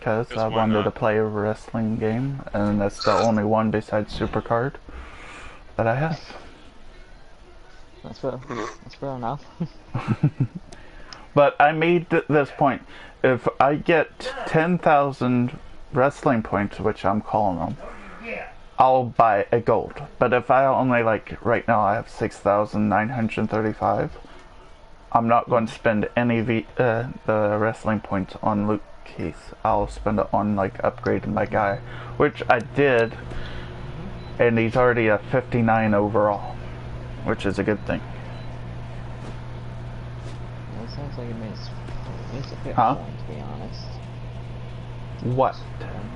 Because I wanted to play a wrestling game, and that's the only one besides Supercard that I have. That's fair enough. But I made this point. If I get 10,000 wrestling points, which I'm calling them, I'll buy a gold. But if I only, like, right now I have 6,935, I'm not going to spend any the wrestling points on loot case. I'll spend it on, like, upgrading my guy, which I did, and he's already a 59 overall, which is a good thing. Well, it sounds like it makes a fair Huh? point, to be honest. What,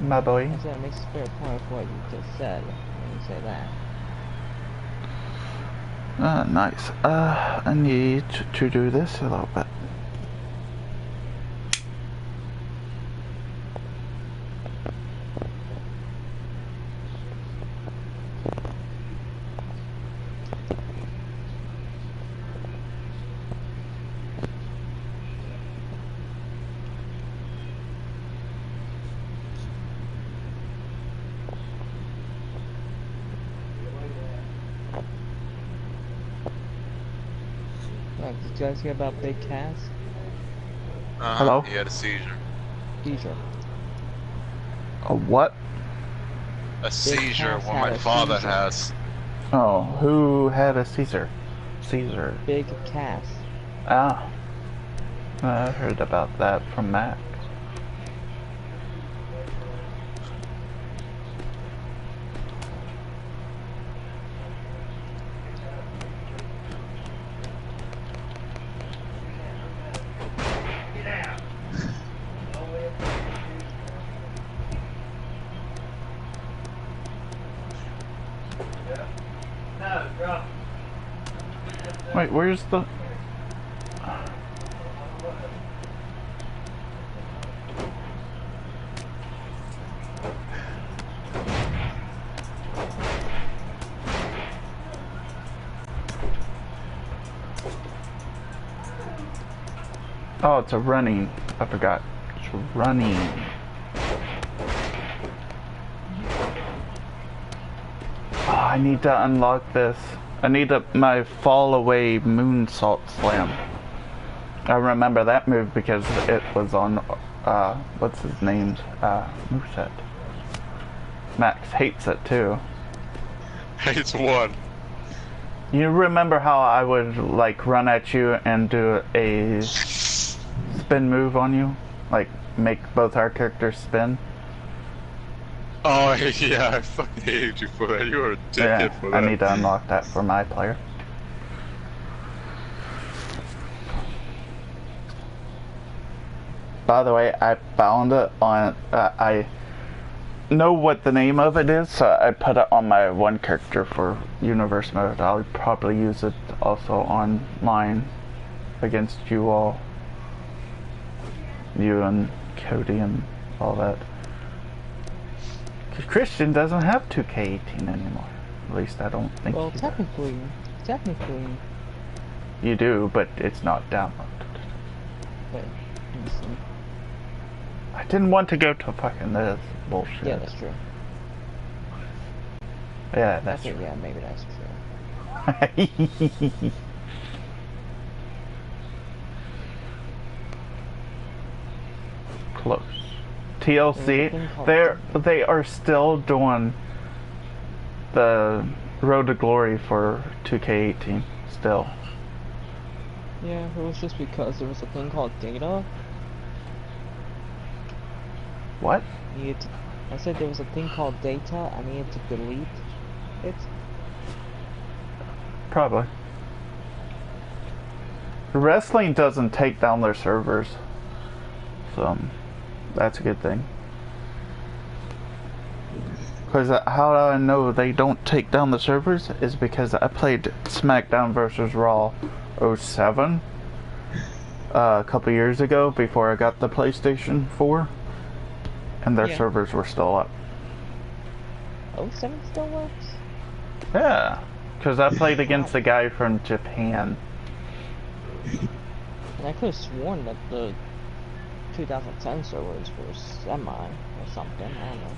my boy? I said it makes a fair point of what you just said when you say that. Nice. I need to do this a little bit. Did you guys hear about Big Cass? Hello? He had a seizure. Seizure. A what? A seizure, Cass what had my a father seizure. has. Oh, who had a Caesar? Caesar. Big Cass. Ah. I heard about that from Max. Wait, where's the... Oh, it's a running. I forgot. It's running. Oh, I need to unlock this. I need my fall away moonsault slam. I remember that move because it was on, what's his name's, moveset. Max hates it too. Hates one. You remember how I would, like, run at you and do a spin move on you? Like, make both our characters spin? Oh, yeah, I fucking hated you for that. You were a dickhead for that. I need to unlock that for MyPlayer. By the way, I found it on, I know what the name of it is, so I put it on my one character for universe mode. I'll probably use it also online against you all. You and Cody and all that. Because Christian doesn't have 2K18 anymore. At least I don't think Well, he technically. You do, but it's not downloaded. Wait, let me see. I didn't want to go to fucking this bullshit. Yeah, that's true. Yeah, that's true. Yeah, maybe that's true. Close. TLC, they are still doing the Road to Glory for 2K18 still. Yeah, it was just because there was a thing called data. What? I said there was a thing called data. I needed to delete it. Probably. Wrestling doesn't take down their servers, so that's a good thing. Because how do I know they don't take down the servers is because I played SmackDown vs. Raw 07 a couple years ago before I got the PlayStation 4, and their servers were still up. 07 still works? Yeah, because I played against a guy from Japan. And I could have sworn that the 2010 servers were semi or something. I don't know.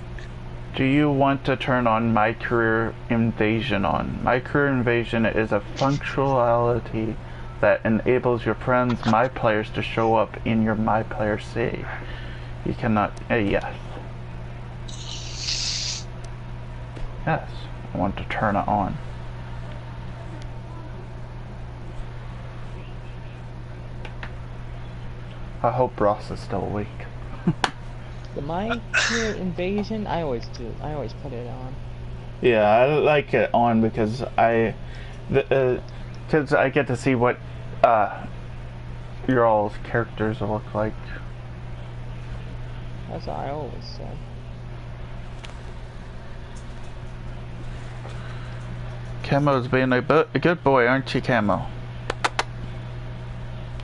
Do you want to turn on My Career Invasion on? My Career Invasion is a functionality that enables your friends' MyPlayers to show up in your MyPlayer save. You cannot... yes. Yes, I want to turn it on. I hope Ross is still awake. The My Career Invasion, I always put it on. Yeah, I like it on because I get to see what your all's characters look like. That's what I always say. Camo's being a good boy, aren't you, Camo?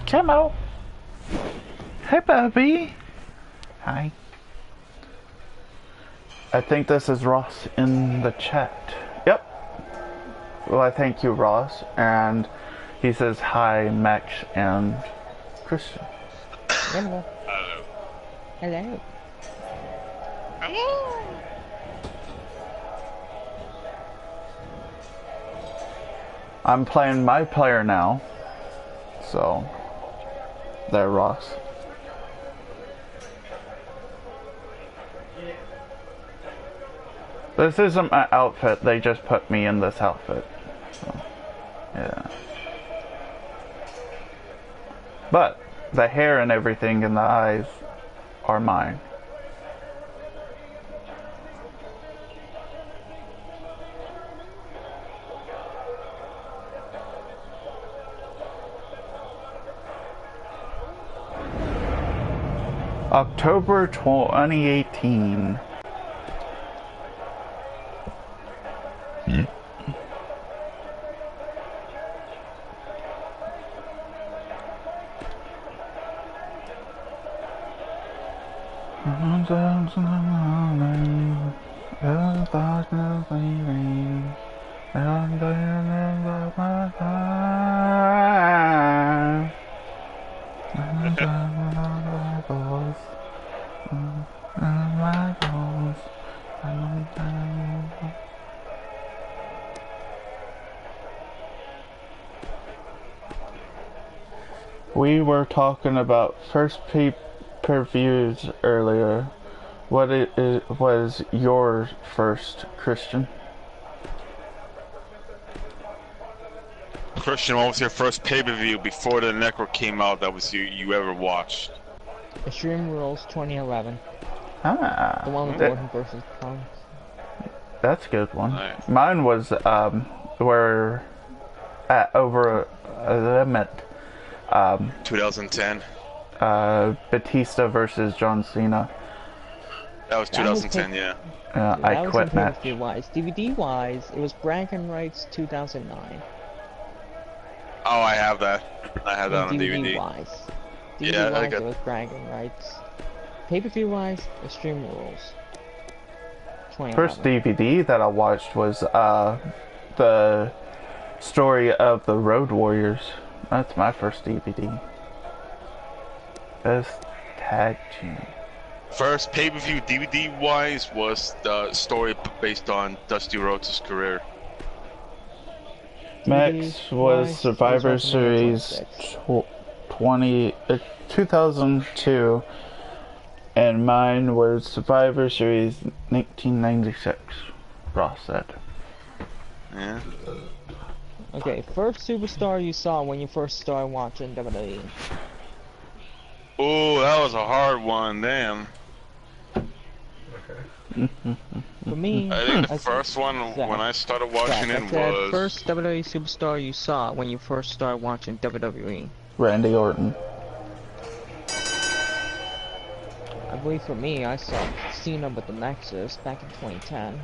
Camo! Hey, Bubby! Hi. I think this is Ross in the chat. Yep. Well, I thank you, Ross. And he says hi, Max and Christian. Hello. Hello. Hello. I'm playing MyPlayer now. So, there, Ross. This isn't my outfit, they just put me in this outfit. So, yeah. But, the hair and everything and the eyes are mine. October 2018. We were talking about first pay-per-views earlier. What was your first, Christian? Christian, what was your first pay-per-view before the network came out that was you ever watched? Extreme Rules 2011. Ah. The one with Orton versus Punk. That's a good one. Nice. Mine was, we're at over a limit. 2010. Batista versus John Cena. That was 2010, yeah. I quit match. Wise. DVD wise, it was Bragging Rights 2009. Oh, I have that. I have that on DVD. Wise. Yeah, DVD I wise, got... it was Bragging Rights. Pay-per-view wise, Extreme Rules. First DVD that I watched was the story of the Road Warriors. That's my first DVD. Best tag team. First pay-per-view DVD-wise was the story based on Dusty Rhodes' career. Max was Survivor Series 2002, and mine was Survivor Series 1996. Ross said. Yeah. Okay, first superstar you saw when you first started watching WWE. Oh, that was a hard one, damn. For me, I think the first one when I started watching it was... First WWE superstar you saw when you first started watching WWE. Randy Orton. I believe for me, I saw Cena with the Nexus back in 2010.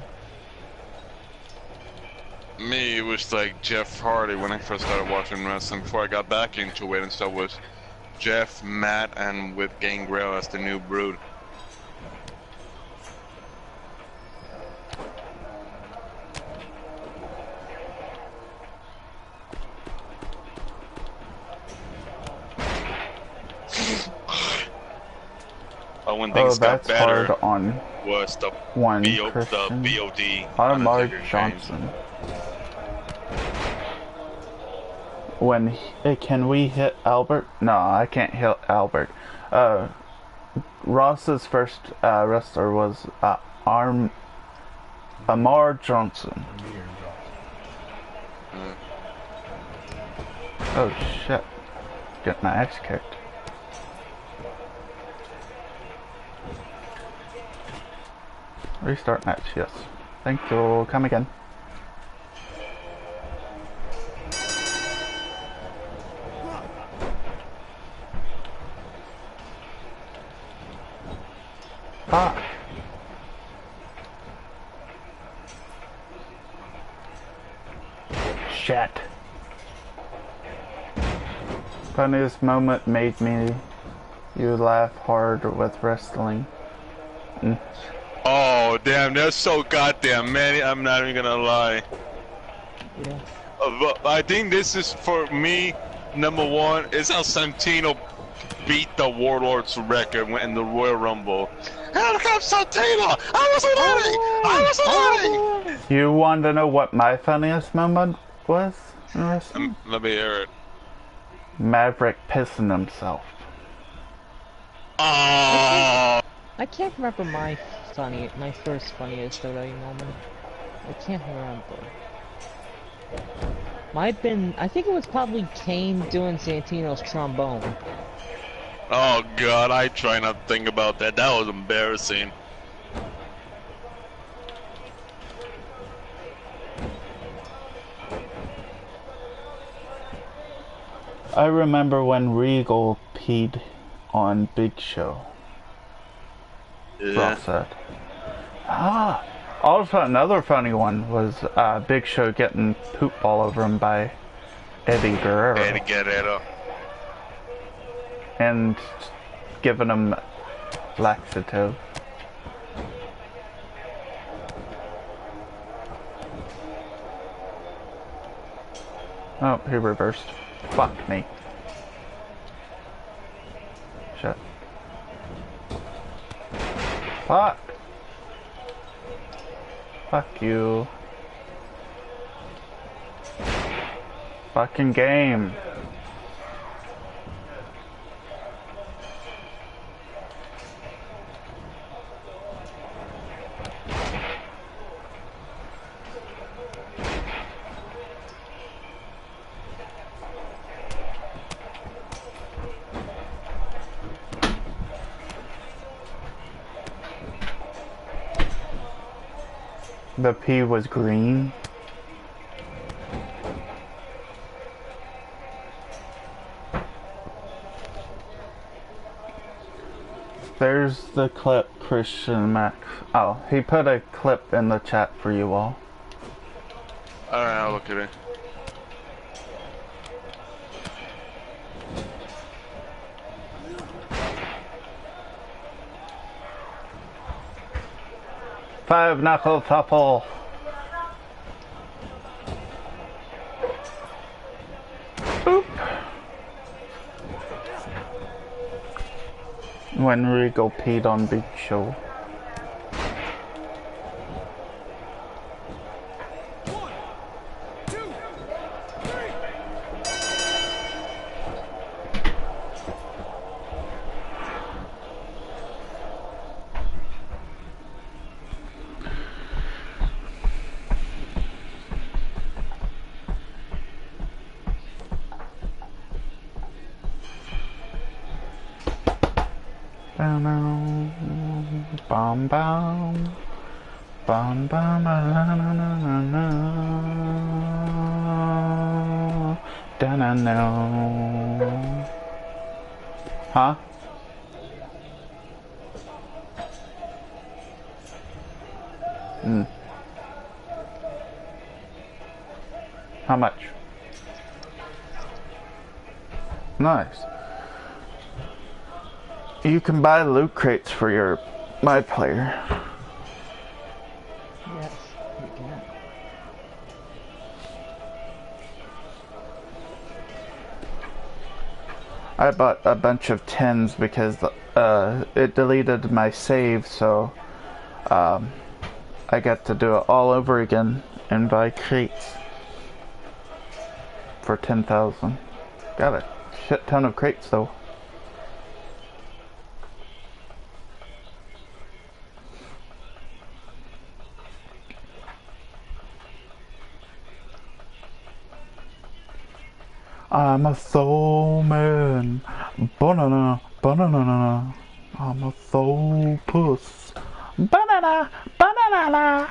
Me, it was like Jeff Hardy when I first started watching wrestling. Before I got back into it and stuff was Jeff, Matt, and with Gangrel as the new Brood. when Oh, things got that's hard better on was the one the Christian. BOD Mark Undertaker games. Johnson. When can we hit Albert? No, I can't hit Albert. Ross's first wrestler was Amar Johnson. Oh shit! Get my ass kicked. Restart match, yes. Thank you. Come again. Fuck. Shit. Funniest moment made me you laugh hard with wrestling. Oh damn, there's so goddamn many. I'm not even gonna lie. Yeah. I think this is for me. Number one is how Santino beat the Warlord's record in the Royal Rumble. Here comes Santino! I was learning! You want to know what my funniest moment was in wrestling? Let me hear it. Maverick pissing himself. Oh! I can't remember my first funniest WWE moment. I can't remember. Might have been, I think it was probably Kane doing Santino's trombone. Oh god, I try not to think about that. That was embarrassing. I remember when Regal peed on Big Show. Yeah. Ross said. Also another funny one was Big Show getting poop all over him by Eddie Guerrero. Eddie Guerrero. And giving him laxative. Oh, he reversed. Fuck me. Shit. Fuck. Fuck you. Fucking game. The P was green. There's the clip, Christian Max. Oh, he put a clip in the chat for you all. Alright, I'll look at it. Five knuckle tuple. Boop. When Regal peed on Big Show. Bum bum bum bum la la la la la da na no. Huh? How much? Nice. You can buy loot crates for your MyPlayer. Yes, you can. I bought a bunch of tins because it deleted my save, so I got to do it all over again and buy crates for 10,000. Got a shit ton of crates though. I'm a soul man. Banana, banana. I'm a soul puss. Banana, banana.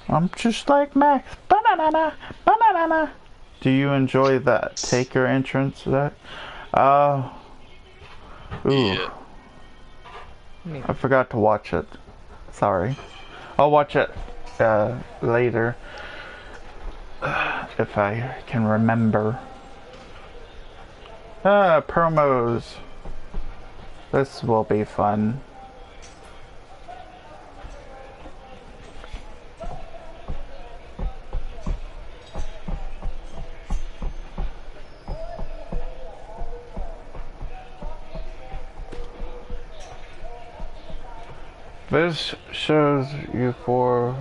I'm just like Max. Banana, banana. Do you enjoy that Taker entrance? That? Ooh. Yeah. I forgot to watch it. Sorry. I'll watch it later. If I can remember. Promos. This will be fun. This shows you for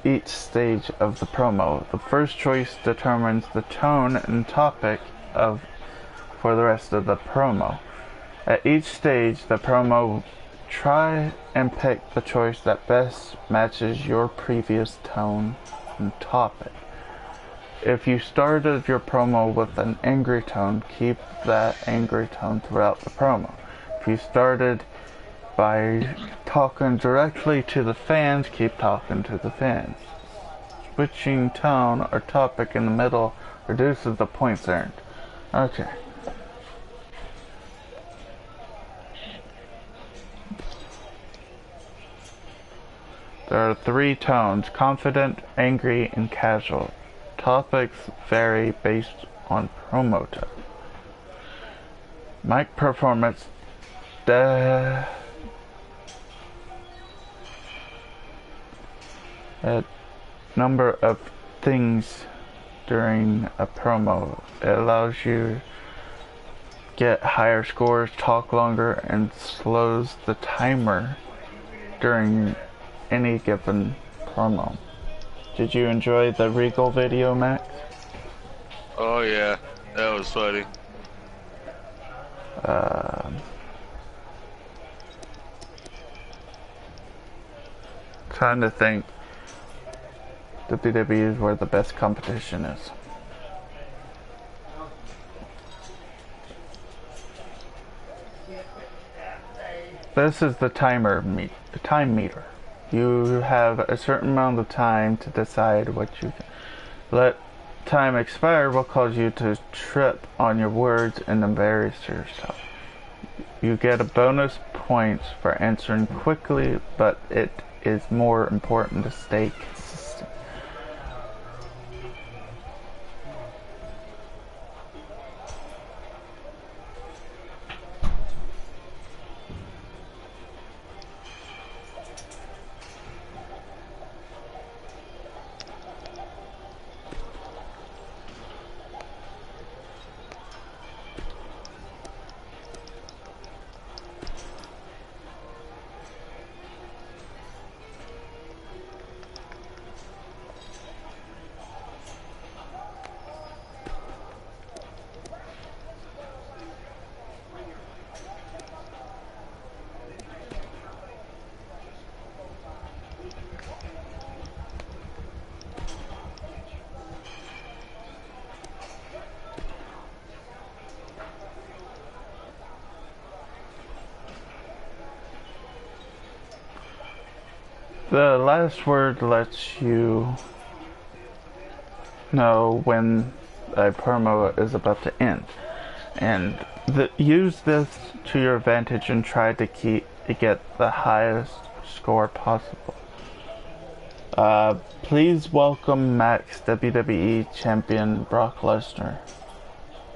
each stage of the promo. The first choice determines the tone and topic for the rest of the promo. At each stage, the promo try and pick the choice that best matches your previous tone and topic. If you started your promo with an angry tone, keep that angry tone throughout the promo. If you started by talking directly to the fans, keep talking to the fans. Switching tone or topic in the middle reduces the points earned. Okay. There are 3 tones: confident, angry, and casual. Topics vary based on promo tone. Mic performance. A number of things during a promo. It allows you get higher scores, talk longer, and slows the timer during any given promo. Did you enjoy the Regal video, Max? Oh yeah, that was funny. Trying to think. WWE is where the best competition is. This is the the time meter. You have a certain amount of time to decide what you can. Let time expire will cause you to trip on your words and embarrass yourself. You get a bonus points for answering quickly, but it is more important to stay consistent. The last word lets you know when a promo is about to end, and use this to your advantage and try to get the highest score possible. Please welcome Max WWE Champion Brock Lesnar.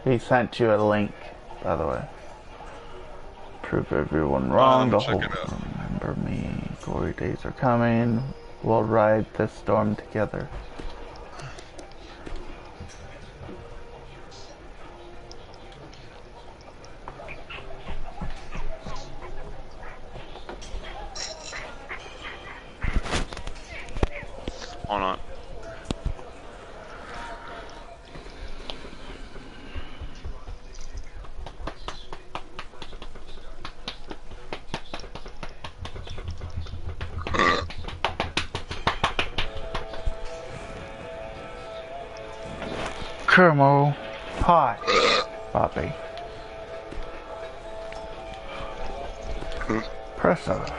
He sent you a link, by the way. Prove everyone wrong. The whole remember me. Glory days are coming. We'll ride this storm together. Hold on. Caramel pie, Bobby. Impressive.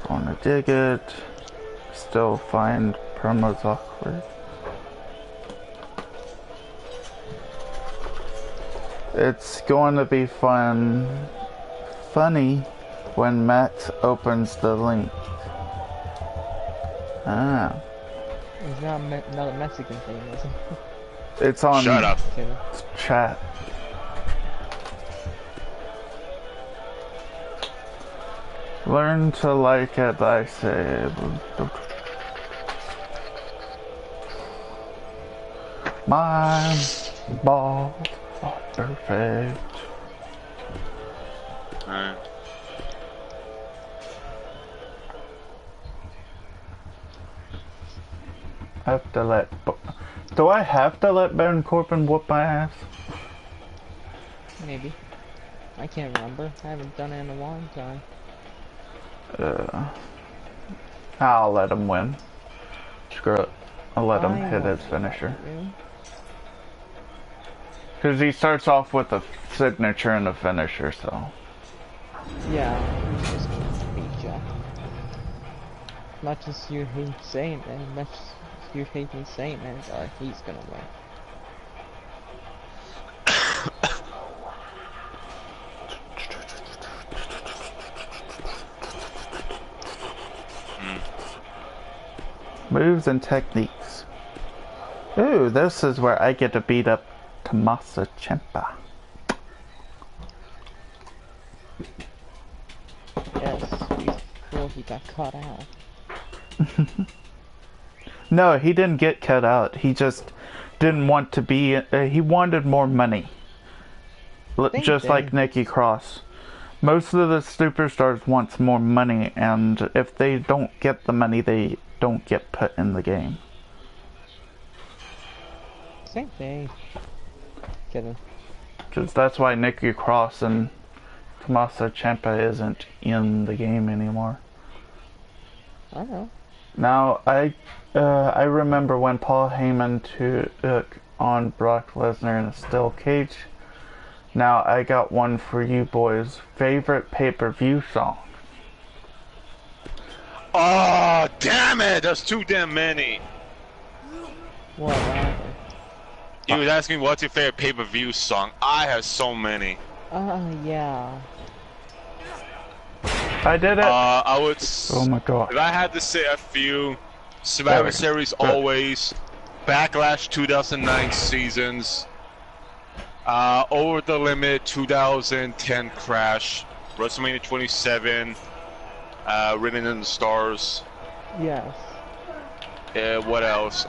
Wanna dig it. Still find promos awkward. It's going to be funny when Max opens the link. Ah. It's not another Mexican thing, is it? It's on Shut up. chat. Learn to like it, I say. My balls are perfect. Alright. Have to let. Do I have to let Baron Corbin whoop my ass? Maybe. I can't remember. I haven't done it in a long time. I'll let him win. Screw it. I'll let him hit his finisher. Because he starts off with a signature and a finisher, so. Yeah, he's just gonna beat Jack. Much as you hate saying it, much as you hate me saying it, he's gonna win. Moves and techniques. Ooh, this is where I get to beat up Tommaso Ciampa. Yes, before he got cut out. No, he didn't get cut out. He just didn't want to be. He wanted more money. Just like Nikki Cross. Most of the superstars wants more money, and if they don't get the money, they don't get put in the game. Same thing. Kidding. Because that's why Nikki Cross and Tommaso Ciampa isn't in the game anymore. I don't know. Now, I remember when Paul Heyman took on Brock Lesnar in a steel cage. Now, I got one for you boys. Favorite pay-per-view song? Oh, damn it! There's too damn many. What happened? You was asking me what's your favorite pay-per-view song. I have so many. Yeah. I did it. I would. Oh my god. If I had to say a few, Survivor Series always, Backlash 2009 seasons, Over the Limit 2010 Crash, WrestleMania 27, Written in the Stars. Yes. What else?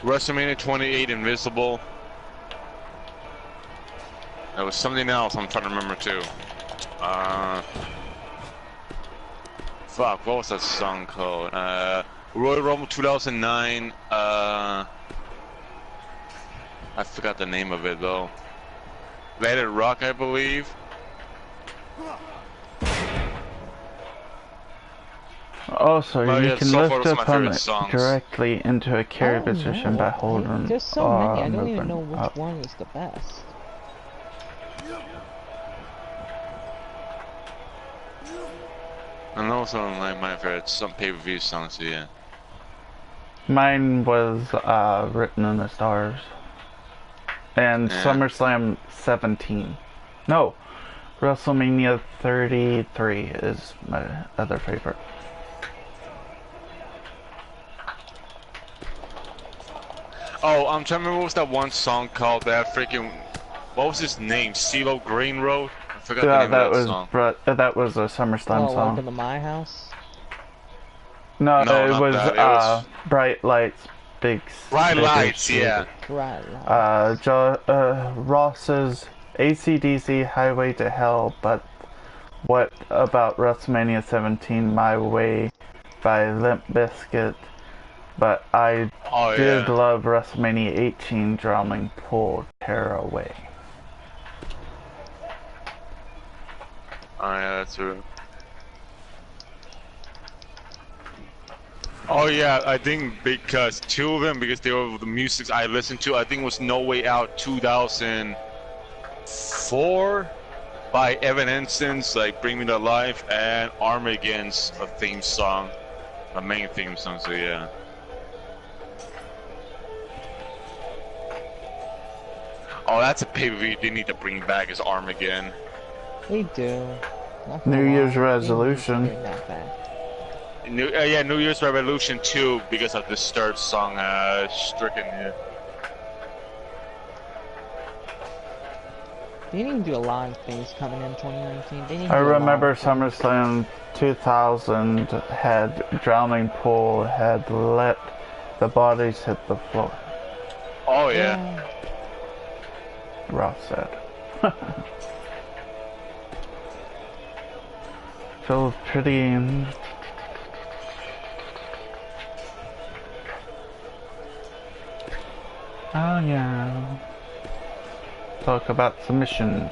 WrestleMania 28 Invisible. There was something else I'm trying to remember too. Fuck, what was that song called? Royal Rumble 2009. I forgot the name of it though. Let It Rock, I believe. Also, Oh, you yeah, can so far lift those are my favorite opponent songs. directly into a carry position by holding There's so many, I don't even moving know which up. one is the best. And also like my favorite some pay-per-view songs, so yeah. Mine was Written in the Stars. And Yeah. SummerSlam 17. No, WrestleMania 33 is my other favorite. Oh, I'm trying to remember what was that one song called that freaking, what was his name? CeeLo Green Road? I forgot the Yeah, name that of that was song. that was a SummerSlam Oh, song. Welcome to My House? No, No, it not was, that. It was Bright Lights, Bright Big Lights, Big yeah. Right. Ross's AC/DC Highway to Hell, but what about WrestleMania 17 My Way by Limp Bizkit But I Oh did yeah. love WrestleMania 18 Drowning Pool Tearaway. Oh yeah, that's true. Oh yeah, I think because two of them, because they were the music I listened to. I think it was No Way Out 2004 by Evanescence, like Bring Me to Life, and Armageddon's a theme song, a main theme song. So yeah. Oh, that's a pay-per-view they need to bring back is Armageddon. They do. Not gonna New Year's lie, they need to resolution. bring that back. Yeah, New Year's Revolution 2 because of Disturbed song, Stricken. Yeah. They need to do a lot of things coming in 2019. They need to I do a lot remember of things. SummerSlam 2000 had Drowning Pool, had Let the Bodies Hit the Floor. Oh yeah. Ross said. Feels pretty. Oh yeah. Talk about submissions.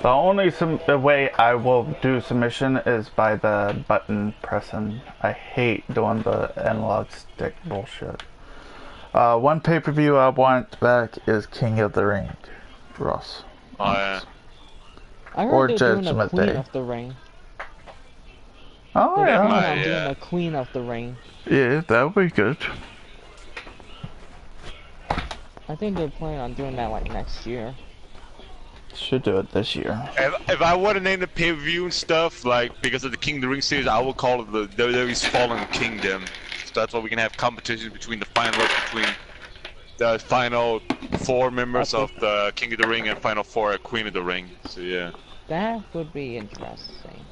The only the way I will do submission is by the button pressing. I hate doing the analog stick bullshit. One pay-per-view I want back is King of the Ring. Ross. Oh yeah. I Or heard they're doing a Judgment Queen Day. of the Ring. Oh They're yeah. planning on doing Yeah. a Queen of the Ring. Yeah, that would be good. I think they're planning on doing that like next year. Should do it this year. If I were to name the pay-per-view and stuff, like because of the King of the Ring series, I would call it the WWE's Fallen Kingdom. So that's why we can have competition between the final four members That's of the King of the Ring and final four at Queen of the Ring. So yeah. That would be interesting.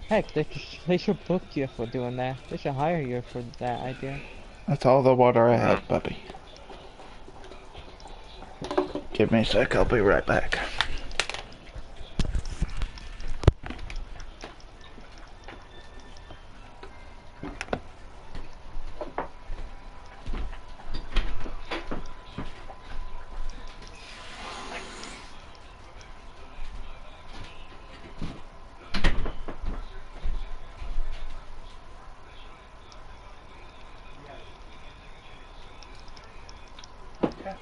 Heck, they should book you for doing that. They should hire you for that idea. That's all the water I have, buddy. Give me a sec, I'll be right back. Okay,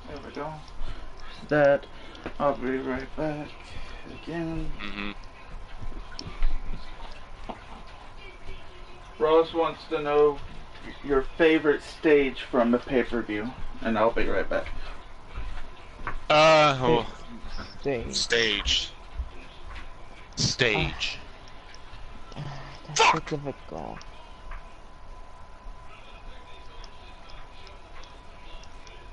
there we go. That, I'll be right back again. Ross wants to know your favorite stage from the pay-per-view, and I'll be right back. Well, Stage. Stage. That's so difficult.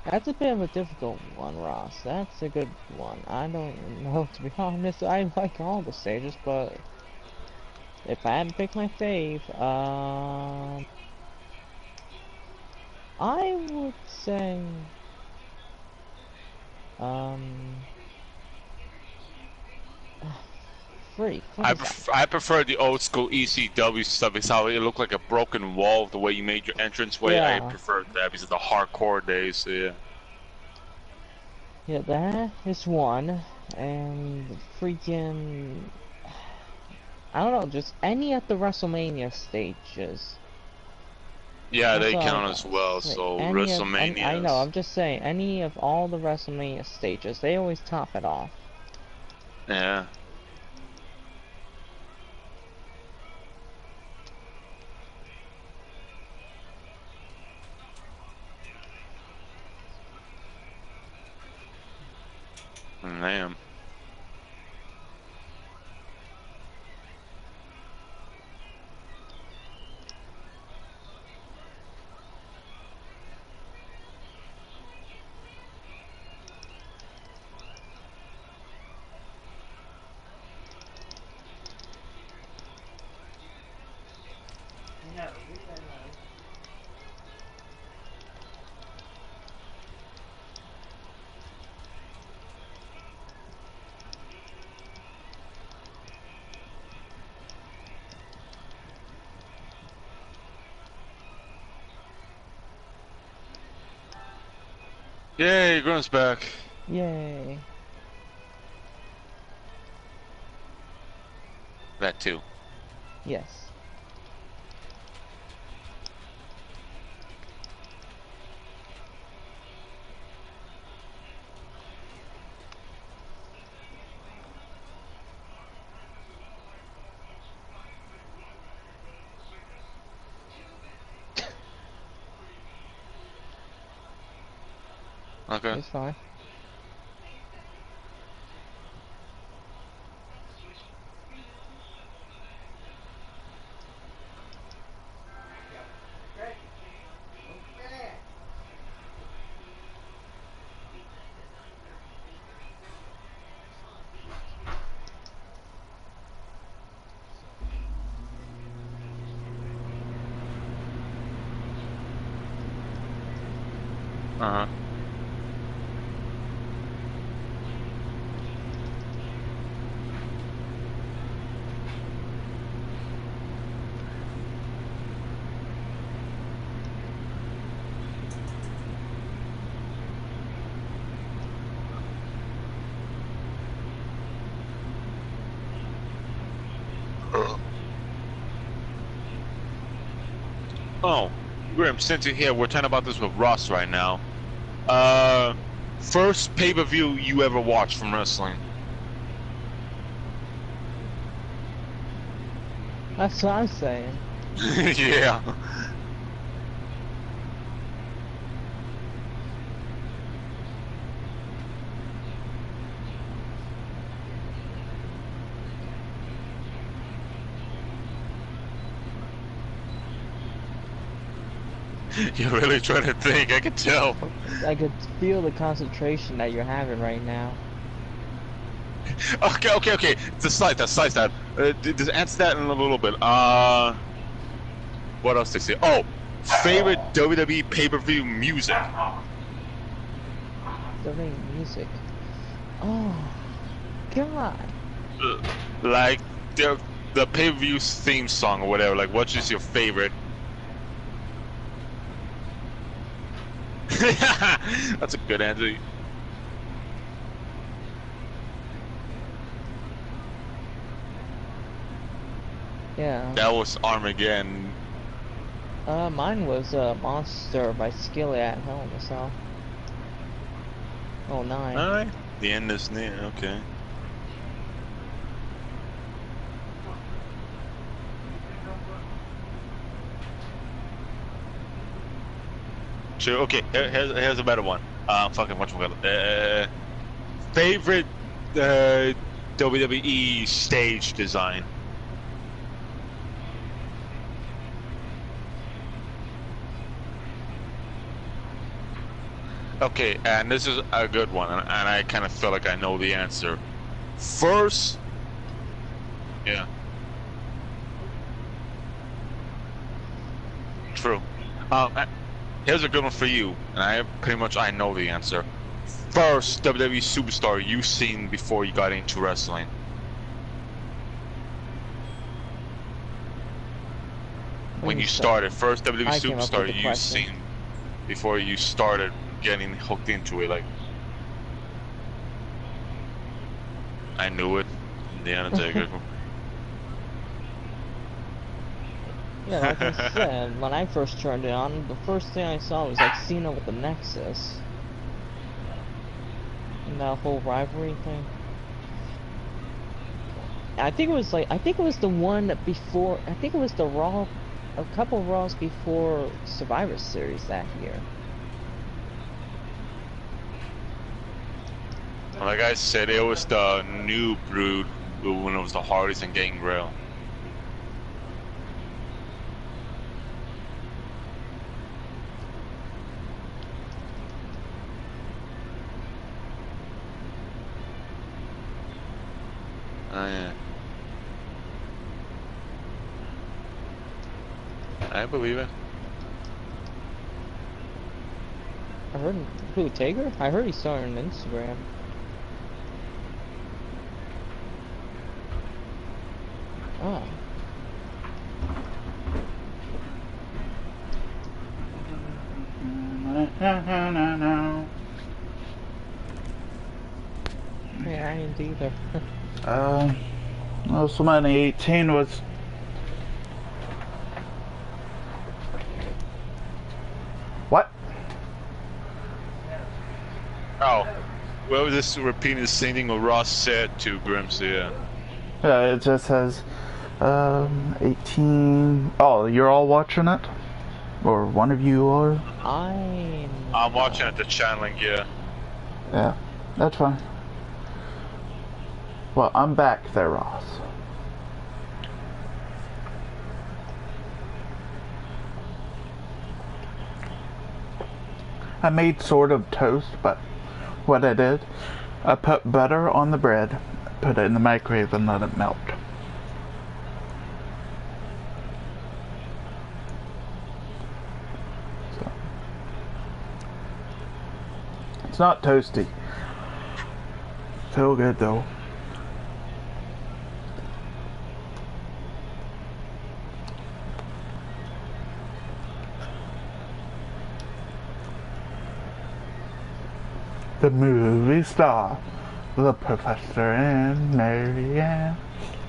That's a bit of a difficult one, Ross. That's a good one. I don't know, to be honest. I like all the stages, but if I had to pick my fave, I would say, freak. I prefer the old school ECW stuff because how it looked like a broken wall the way you made your entrance way. Yeah. I prefer that because of the hardcore days. So yeah. Yeah, that is one, and freaking, I don't know, just any of the WrestleMania stages. Yeah, they That's all I count got. as well. Like, So any of- WrestleMania. I know, I'm just saying, any of all the WrestleMania stages, they always top it off. Yeah. Damn. Yay, Grunt's back. Yay. That too. Yes. Okay. It's fine. Uh-huh. Oh, Grim, since you're here, we're talking about this with Ross right now. First pay-per-view you ever watched from wrestling? That's what I'm saying. Yeah. You're really trying to think, I can tell. I could feel the concentration that you're having right now. Okay. Decide that. Just answer that in a little bit. What else they say? Oh, favorite WWE pay-per-view music. The music. Oh, God. Like the pay-per-view theme song or whatever. Like, what's just your favorite? That's a good answer. Yeah. That was Armageddon. Mine was Monster by Skillet at Hell in a Cell. Oh, 9. Alright. The end is near, okay. Sure, okay, here's a better one. Fucking whatchamacallit. Favorite WWE stage design? Okay, and this is a good one, and I kind of feel like I know the answer. First, yeah, true. Here's a good one for you, and I know the answer. First WWE superstar you've seen before you got into wrestling. When you started, first WWE I came up with superstar the you've question. seen before you started getting hooked into it, like. I knew it. The Undertaker. Yeah, like I said, when I first turned it on, the first thing I saw was like Cena with the Nexus. And that whole rivalry thing. I think it was the one before, I think it was the Raw, a couple Raws before Survivor Series that year. Like I said, it was the new brood when it was the Hardys and Gangrel. Oh yeah. I believe it. I heard, who, Taker? I heard he started on Instagram. Oh. moment either. WrestleMania 18 was... What? Oh. Well, this repeating the same thing what Ross said to Grims, yeah. Yeah, it just says 18. Oh, you're all watching it? Or one of you are? I'm watching at the channeling, yeah. Yeah, that's fine. Well, I'm back there, Ross. I made sort of toast, but what I did, I put butter on the bread, put it in the microwave, and let it melt. So, it's not toasty. Still good though. The movie star, the professor and Mary Ann,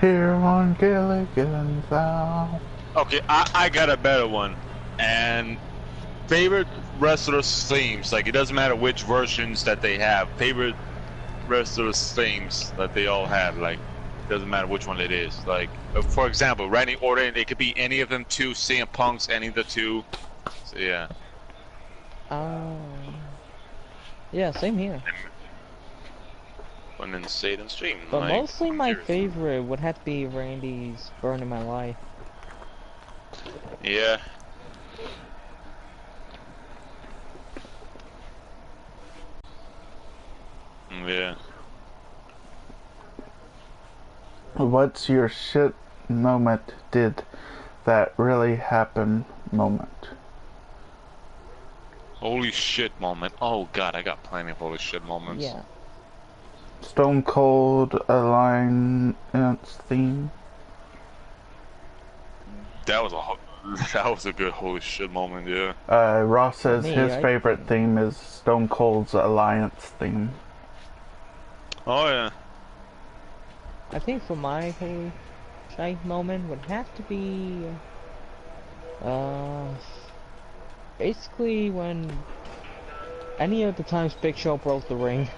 here on Gilligan's Island. Okay, I got a better one. And favorite wrestlers' themes, like it doesn't matter which versions that they have, favorite wrestlers' themes that they all have, like it doesn't matter which one it is. Like, for example, Randy Orton, it could be any of them two, CM Punk's any of the two. So yeah. Yeah, same here. And then say it on stream. But like, mostly I'm my curious. favorite would have to be Randy's Burning My Life. Yeah. Yeah. What's your shit moment did that really happen moment? Holy shit moment. Oh god, I got plenty of holy shit moments. Yeah. Stone Cold Alliance theme. That was a good holy shit moment, yeah. Ross says Me, his right? favorite theme is Stone Cold's Alliance theme. Oh yeah. I think for my holy shite moment would have to be basically when any of the times Big Show broke the ring.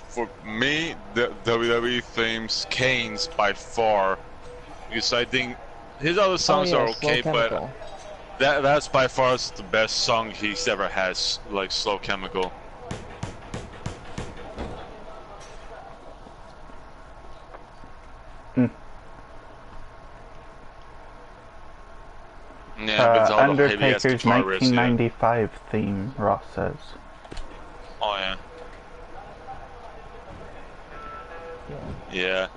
For me, the WWE themes, Kane's by far, because I think his other songs Oh, yeah, are okay, Slow but Chemical. that's by far the best song he's ever has, like Slow Chemical. Yeah, with all the heavy ass Undertaker's guitar riffs, yeah. 1995 theme, Ross says. Oh yeah. Yeah. Yeah.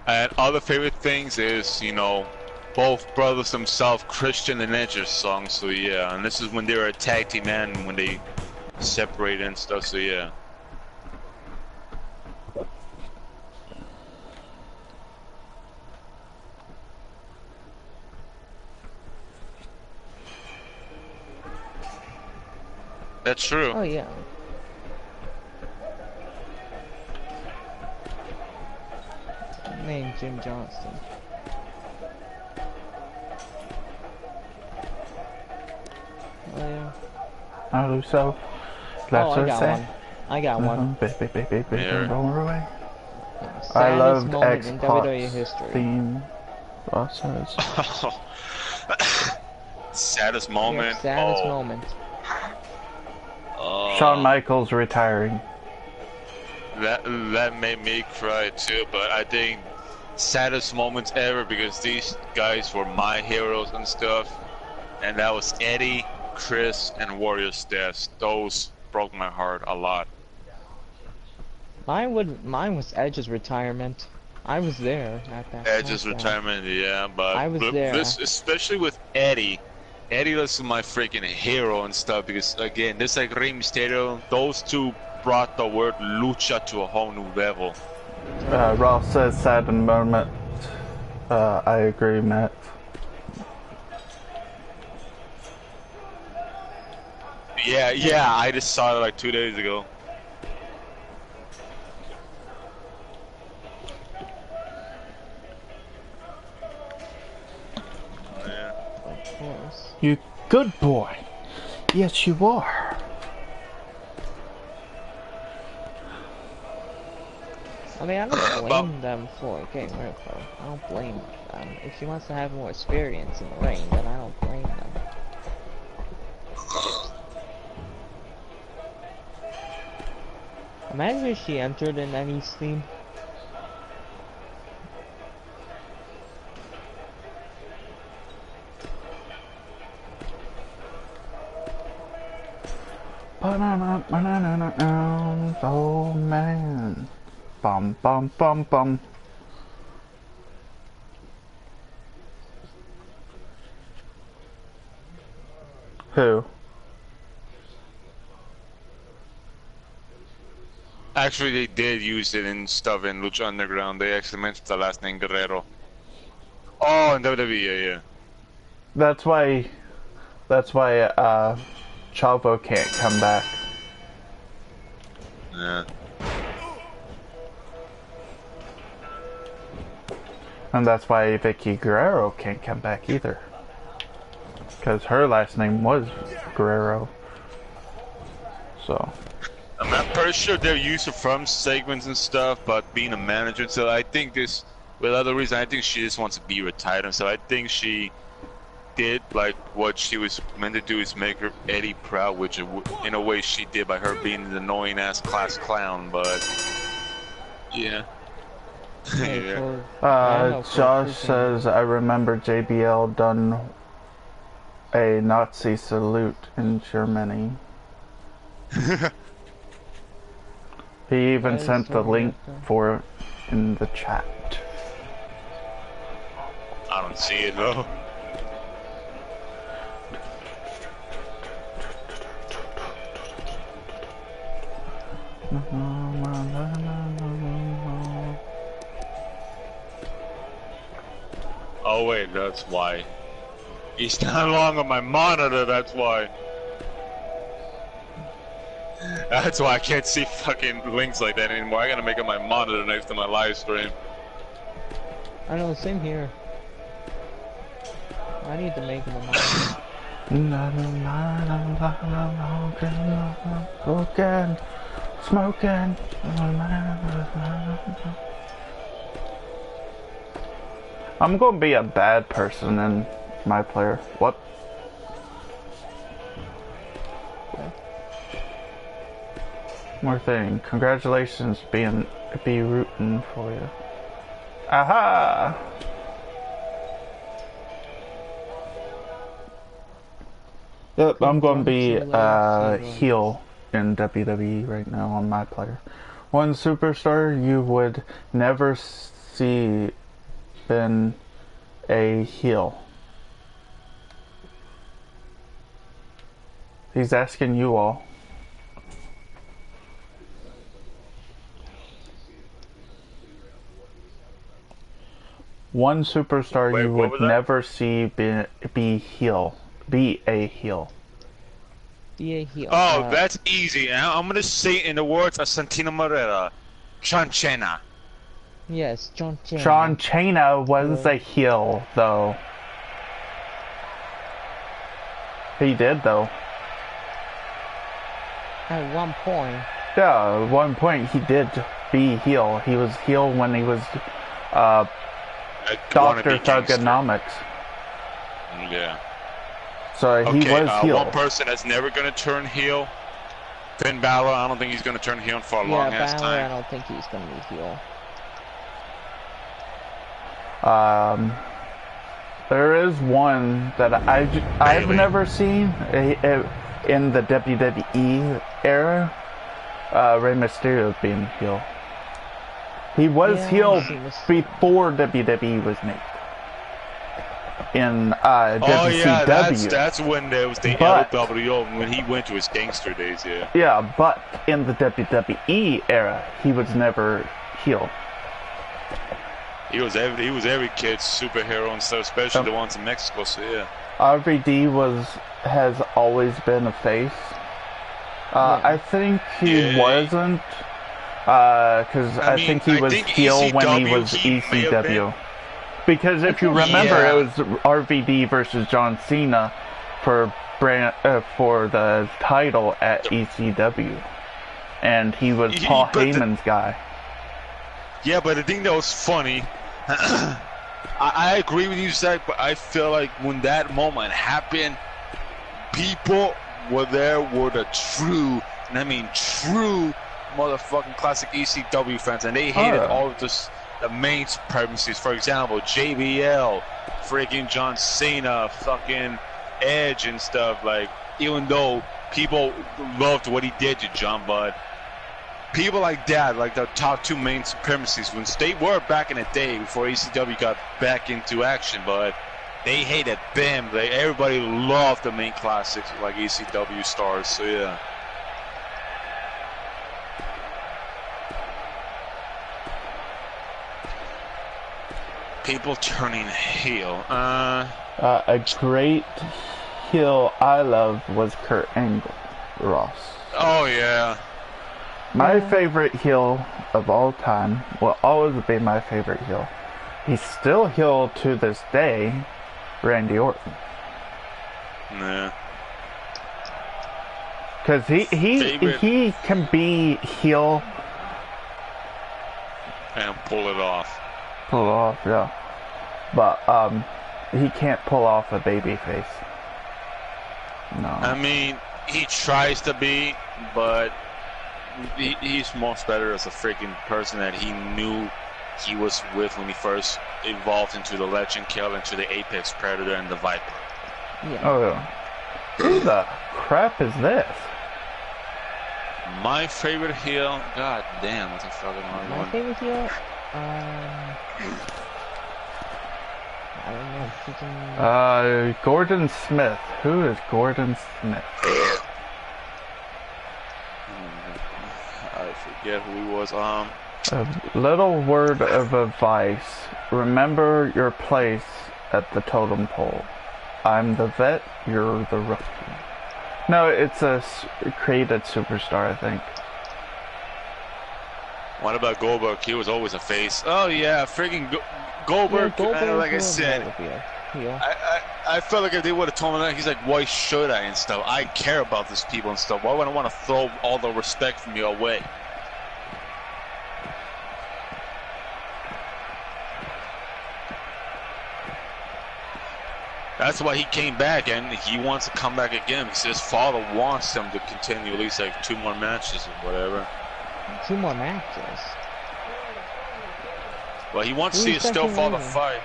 And other favorite things is, you know, both brothers themselves, Christian and Edge's songs, so yeah. And this is when they were a tag team and when they separated and stuff, so yeah. That's true. Oh yeah. Name Jim Johnston. Oh yeah. I lose so. Oh, I got one. I got one. Baby, Yeah. don't away. Saddest I loved moment in WWE X-Pac's history. theme, Ross says. Saddest moment. Yeah, saddest oh. moment. Shawn Michaels retiring. That made me cry too, but I think saddest moments ever because these guys were my heroes and stuff, and that was Eddie, Chris, and Warrior's deaths. Those broke my heart a lot. Mine was Edge's retirement. I was there at that. Edge's SmackDown. retirement, yeah, but I was there. This, especially with Eddie. Eddie was my freaking hero and stuff because again, this like Rey Mysterio, those two brought the word lucha to a whole new level. Ross says sad moment. I agree, Matt. Yeah, I just saw it like 2 days ago. Yeah. Of course. You good boy. Yes, you are. I mean, I don't blame them for getting rid of her. I don't blame them. If she wants to have more experience in the ring, then I don't blame them. Imagine if she entered in any theme. Oh man. Bum bum bum bum. Who? Actually, they did use it in stuff in Lucha Underground. They actually mentioned the last name Guerrero. Oh, in WWE, yeah. That's why Chavo can't come back. Yeah. And that's why Vicky Guerrero can't come back either. Because her last name was Guerrero. So. I'm pretty sure they're used to from segments and stuff, but being a manager, so I think this, with other reason, I think she just wants to be retired, and so I think she did like what she was meant to do, is make her Eddie proud, which in a way she did by her being an annoying ass class clown, but yeah. Yeah. Josh says, I remember JBL done a Nazi salute in Germany. He even sent the link for it in the chat. I don't see it though. Oh wait, that's why. He's not long on my monitor, that's why. That's why I can't see fucking links like that anymore. I gotta make it my monitor next to my live stream. I know, same here. I need to make them a Smoking. I'm gonna be a bad person in MyPlayer. What? More thing. Congratulations, be rooting for you. Aha! Yep, I'm gonna be heel in WWE right now on MyPlayer. One superstar you would never see been a heel. He's asking you all. One superstar you would never see be a heel. Be a heel. Oh, that's easy. I'm gonna say it in the words of Santino Marella. John Cena. Yes, John Cena. John Cena was a heel, though. He did, though. At one point. Yeah, at one point he did be heel. He was heel when he was Dr. Thugonomics. Yeah. So he was heel. One person that's never gonna turn heel. Finn Balor. I don't think he's gonna turn heel for a long ass time. I don't think he's gonna be heel. There is one that I've never seen in the WWE era. Rey Mysterio being heel. He was heel before WWE was made. In WCW. Yeah, that's when there was the LWO, when he went to his gangster days, yeah. Yeah, but in the WWE era, he was never heel. He was every kid's superhero and stuff, especially the ones in Mexico. So yeah. RVD has always been a face. I think he wasn't, because I think he was heel when he was ECW. Because if you remember, it was RVD versus John Cena for the title at ECW, and he was Paul Heyman's guy. Yeah, but the thing that was funny, I agree with you, Zach, but I feel like when that moment happened, people were the true, and I mean true, motherfucking classic ECW fans, and they hated all of this. The main supremacies, for example, JBL, freaking John Cena, fucking Edge and stuff. Like, even though people loved what he did to John, but people like that, like the top two main supremacies, when they were back in the day before ECW got back into action, but they hated them. Everybody loved the main classics like ECW stars. So yeah. People turning heel. A great heel I loved was Kurt Angle, Ross. Oh yeah. My favorite heel of all time will always be my favorite heel. He's still heel to this day, Randy Orton. Yeah. Because he can be heel and pull it off. Pull it off, yeah. But he can't pull off a baby face. No. I mean, he tries to be, but he's much better as a freaking person that he knew he was with when he first evolved into the Legend Kill, into the Apex Predator and the Viper. Yeah. Oh yeah. Who the crap is this? My favorite heel? God damn, what's a fucking hard one? My favorite heel? I don't know. Freaking... Gordon Smith. Who is Gordon Smith? I forget who he was. A little word of advice. Remember your place at the totem pole. I'm the vet, you're the rookie. No, it's a created superstar, I think. What about Goldberg? He was always a face. Oh yeah, freaking Goldberg. Like I said, I felt like if they would have told me that, he's like, why should I and stuff? I care about these people and stuff. Why would I want to throw all the respect from you away? That's why he came back, and he wants to come back again because his father wants him to continue at least like 2 more matches or whatever. 2 more matches? Well, he wants to see his still father fight.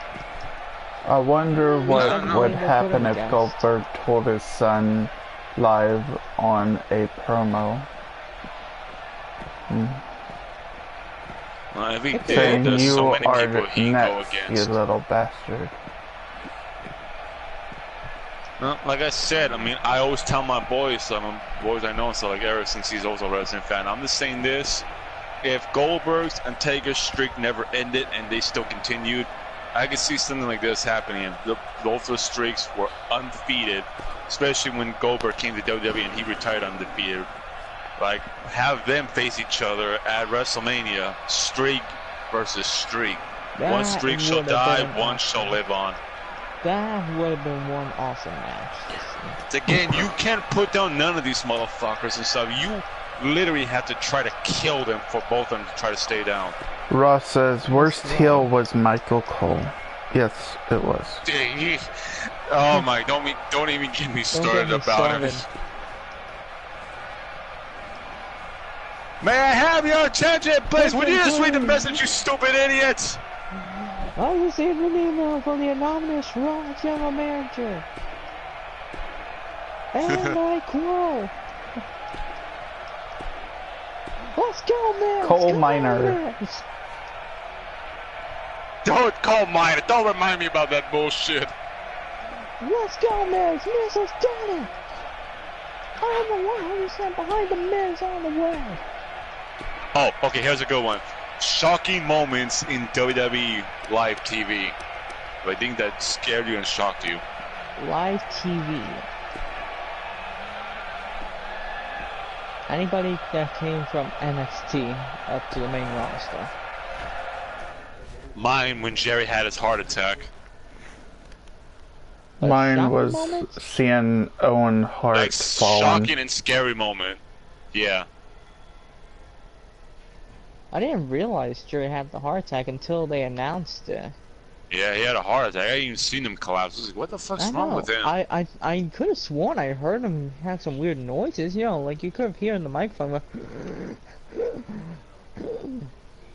I wonder what would happen if Goldberg told his son live on a promo. Well, if he saying did, you so many are people he next, go against. you little bastard. No, like I said, I mean, I always tell my boys, boys I know, so like ever since he's also a wrestling fan, I'm just saying this: if Goldberg's and Taker's streak never ended and they still continued, I could see something like this happening. And both those streaks were undefeated, especially when Goldberg came to WWE and he retired undefeated. Like, have them face each other at WrestleMania, streak versus streak. One streak shall die, one shall live on. That would have been one awesome match. Again, you can't put down none of these motherfuckers and stuff. You literally have to try to kill them for both of them to try to stay down. Ross says, worst heel was Michael Cole. Yes, it was. Oh my, don't even get me started about it. May I have your attention, please? Would you just read the message, you stupid idiots? I received an email from the anonymous Raw general manager. And I quote, let's go, man. Coal miner. Don't call mine. Don't remind me about that bullshit. Let's go, Miz. Miz has done it. I am 100% behind the Miz on the way. Oh, okay, here's a good one. Shocking moments in WWE live TV. I think that scared you and shocked you. Live TV. Anybody that came from NXT up to the main roster. Mine when Jerry had his heart attack. Mine was moment? seeing Owen Hart Like falling. shocking and scary moment. Yeah. I didn't realize Jerry had the heart attack until they announced it. Yeah, he had a heart attack. I hadn't even seen him collapse. I was like, what the fuck's wrong with him? I could have sworn I heard him have some weird noises, you know, like you could have heard in the microphone like,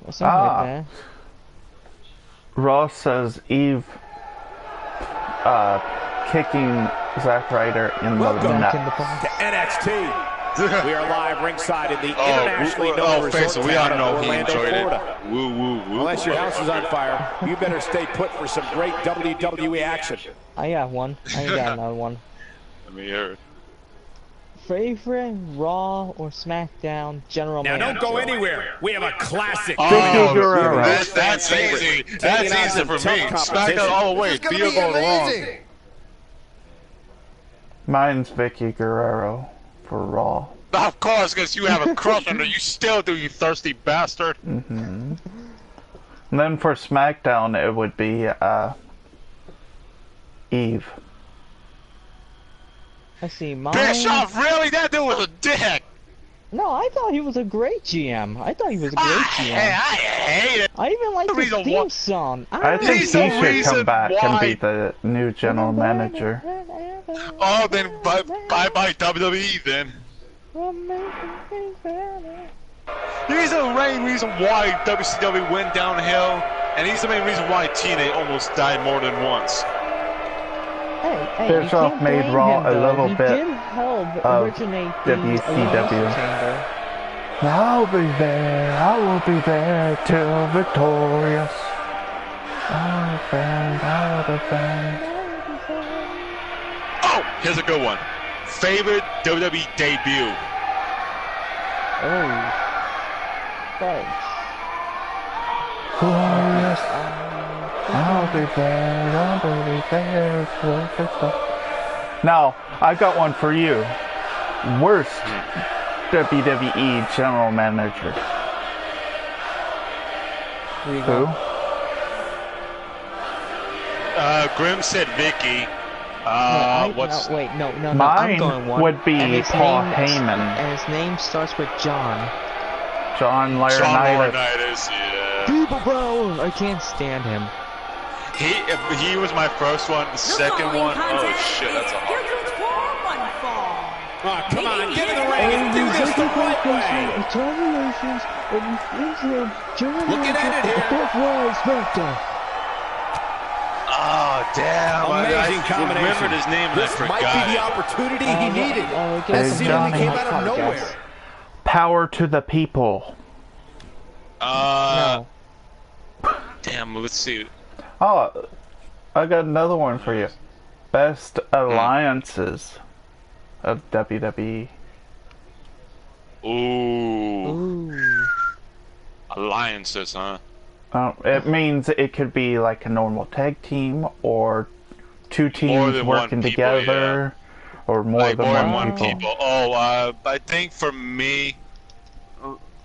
or something like that. Ross says Eve kicking Zack Ryder in the Back in the nuts. box. To NXT. We are live ringside in the internationally known resort face it, we all town know of he Orlando, enjoyed Florida. it. Woo, woo, woo. Unless your house is on fire, you better stay put for some great WWE action. I got one. I got another one. Let me hear it. Favorite Raw or SmackDown general Now manager? don't go anywhere. We have a classic. Vicky Guerrero. That's easy. That's easy for me. SmackDown all the way. Theo going wrong. Mine's Vicky Guerrero for Raw. Of course, because you have a crush on her. You still do, you thirsty bastard. And then for SmackDown, it would be Eve. Let's see, mine... Bischoff, really? That dude was a dick. No, I thought he was a great GM. I thought he was a great GM. I hate it. I even like The his reason theme why- song. I think he He's the should reason come back and why- be the new general manager. Oh, then bye bye WWE then. He's the main reason why WCW went downhill, and he's the main reason why TNA almost died more than once. Hey, Bischoff you can't made blame Raw him, a though. little He bit did help of originate the WCW. Elimination Chamber. I'll be there, I will be there till victorious. I'll defend. Oh, here's a good one. Favorite WWE debut? Oh. Thanks. Glorious. I'll be there till victorious. Now, I've got one for you. Worst WWE general manager. Here you Who? go. Grim said Vicky. What's... Wait, no, I'm Mine going one. would be And his Paul name- Heyman. And his name starts with John. John John Laurinaitis. Laurinaitis, yeah. People Brown! I can't stand him. He was my first one. The second one, oh shit, that's a hard one. Oh, come on, get in the ring and do this the right way. Retaliations and interim general Looking at manager it here. of both Raw and SmackDown. Oh, damn. Amazing I combination. remembered his name and I This forgot might be the it. opportunity he needed. Get Hey, some Johnny. Seemingly came hot out of podcast. nowhere. Power to the people. No. Damn, let's see. Oh, I got another one for you. Best alliances of WWE. Ooh. Ooh. Alliances, huh? It means it could be like a normal tag team or two More teams than one working people, together or more Like, than more than one one people. people. Oh, I think for me,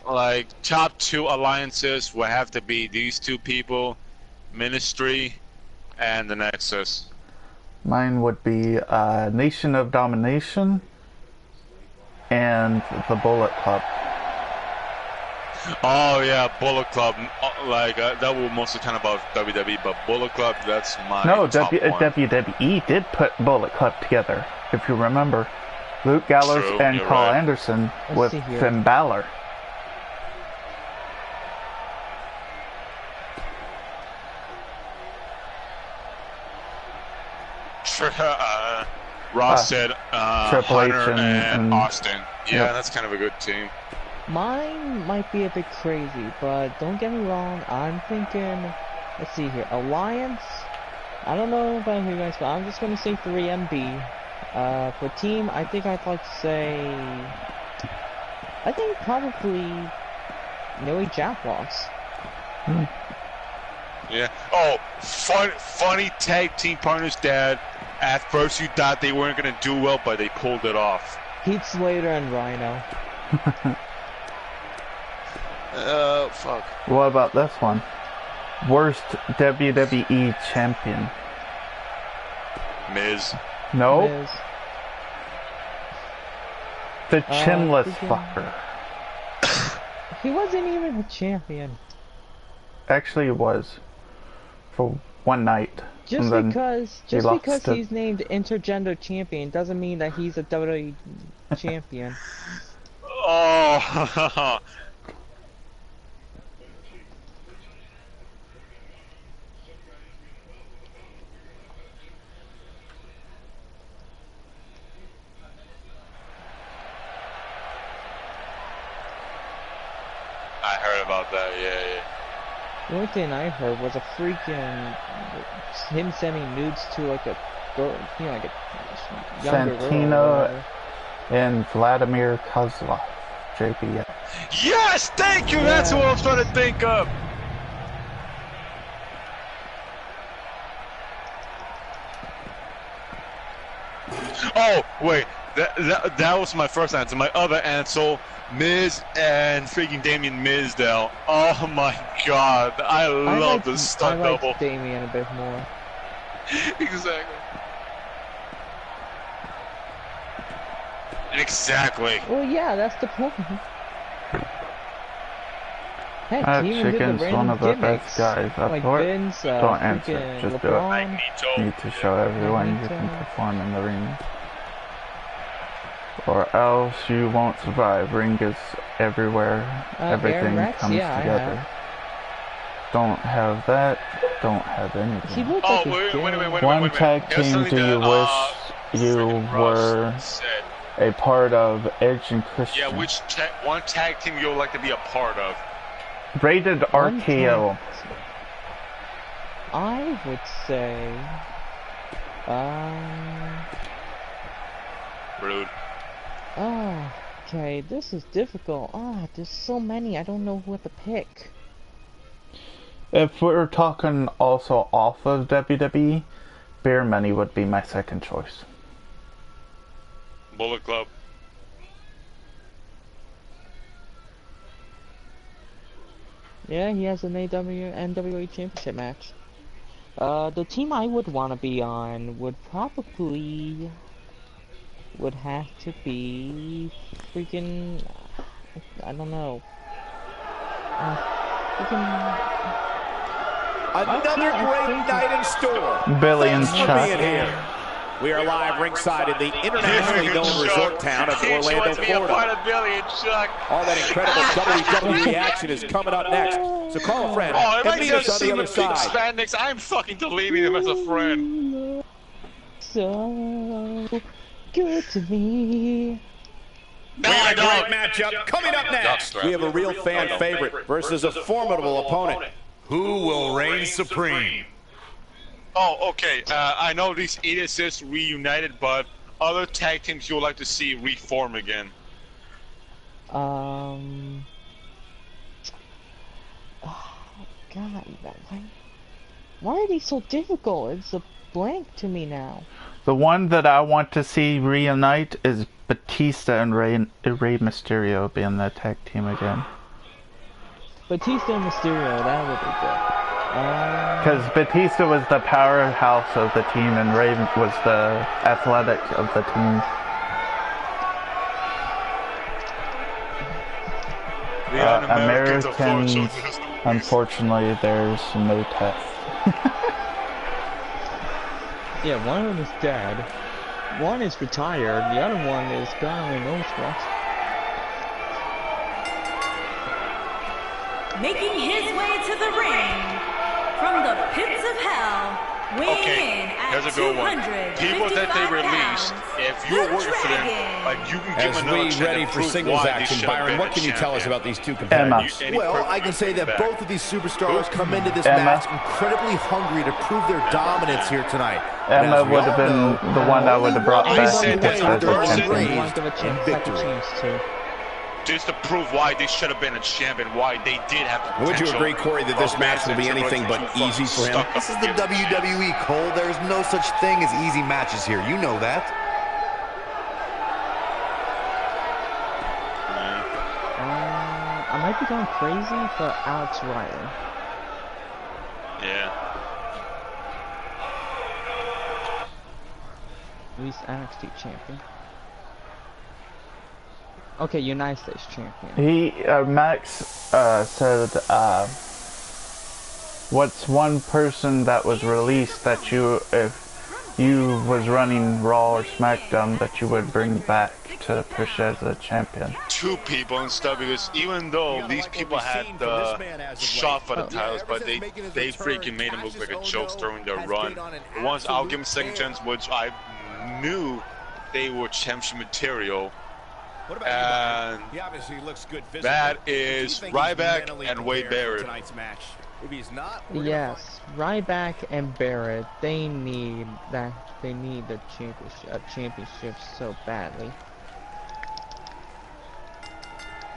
like, top two alliances would have to be these two people, Ministry and the Nexus. Mine would be Nation of Domination and the Bullet Club. Oh yeah, Bullet Club. Like that will mostly kind of about WWE, but Bullet Club, that's my No, top one. WWE did put Bullet Club together, if you remember. Luke Gallows True, and you're Carl right. Anderson Let's with see here. Finn Balor. Ross said Triple H Hunter and and- Austin. Yeah, Yep. that's kind of a good team. Mine might be a bit crazy, but don't get me wrong, I'm thinking, let's see here, Alliance, I don't know about you guys, but I'm just gonna say 3MB. For team, I think I'd like to say, I think probably Noe Jackwalks. Yeah. Oh, funny tag team partners, Dad. At first you thought they weren't gonna do well, but they pulled it off. Heath Slater and Rhino. Fuck. What about this one? Worst WWE champion. Miz. Nope. Miz. The chinless freaking- fucker. He wasn't even a champion. Actually, it was. For one night. Just And then because he lost because it. he's named intergender champion doesn't mean that he's a WWE champion. Oh. I heard about that. Yeah. The only thing I heard was a freaking him sending nudes to like a girl, you know, like a younger girl. or Santino whatever. and Vladimir Kozlov. JBL. Yes, thank you. That's what I was trying to think of. Oh wait, that was my first answer. My other answer, Miz and freaking Damien Mizdow. Oh my God, I love the stunt I like double. Damien a bit more. Exactly. Exactly. Well, yeah, that's the point. Heck, That he even did the chicken's random one of the gimmicks, best guys up like for it. Vince, Don't answer, freaking just do it. LeBron. You need to show everyone you can perform in the ring. Or else you won't survive. Ring is everywhere. Everything Aaron Rex? comes Yeah, I together. have. Don't have that. Don't have He anything. looked Oh, like a wait. One tag Here's team something do you that, wish you freaking were Russ said. a part of? Edge and Christian. Yeah, which one tag team you would like to be a part of? Rated One RKO. I would say, Rude. oh, okay, this is difficult. There's so many, I don't know what to pick. If we're talking also off of WWE, Beer Money would be my second choice. Bullet Club. Yeah, he has an NWA Championship match. The team I would want to be on would have to be freaking, I don't know. Another great night in store. Billy and Thanks for Chuck. being here. We are live ringside in the internationally known resort town of Orlando, Florida. Billy and Chuck. All that incredible WWE action is coming up next. So call a friend Oh, if I and meet us just on see the the other big side. spandex, I'm fucking deleting him as a friend. So good to me. We have a great matchup coming up next. We have a real fan favorite versus a formidable opponent. Who will reign supreme? Oh, okay. I know these idiots is reunited, but other tag teams you would like to see reform again. Oh, God, why are these so difficult? It's a blank to me now. The one that I want to see reunite is Batista and Rey Mysterio being the tag team again. Batista and Mysterio, that would be good. Because Batista was the powerhouse of the team and Rey was the athletic of the team. Americans, unfortunately, there's no test. Yeah, one of them is dead. One is retired. The other one is God only knows what. Making his way to the ring from the pits of hell, weighing in here's at a good one. 255 People that they released, pounds, if you're the working for them, Dragon. like you can give As them another we chance ready to for prove singles why they action, should have Byron, been what a can you tell us champion. about these two Emma. competitors? Well, I can say that both of these superstars come into this Emma. match incredibly hungry to prove their dominance here tonight. Emma And as we would have all been know, the one I would have brought I back said as that the person- champion. Want to give a chance, second chance too. Just to prove why they should have been a champion, why they did have the Would you potential. agree, Corey, that this match will be anything but easy for him? This is the WWE, Cole. There's no such thing as easy matches here. You know that. might be going crazy for Alex Riley. Yeah. He's NXT champion. Okay, United States champion. He, Max, said, what's one person that was released that you, if you was running Raw or SmackDown, that you would bring back to push as a champion? 2 people and stuff, because even though these people had the shot for the titles, but they freaking made him look like a joke during their run. The ones I'll give him second chance, which I knew they were championship material, and that is Ryback and Wade Barrett. Yes, Ryback and Barrett, they need that. They need the championship so badly.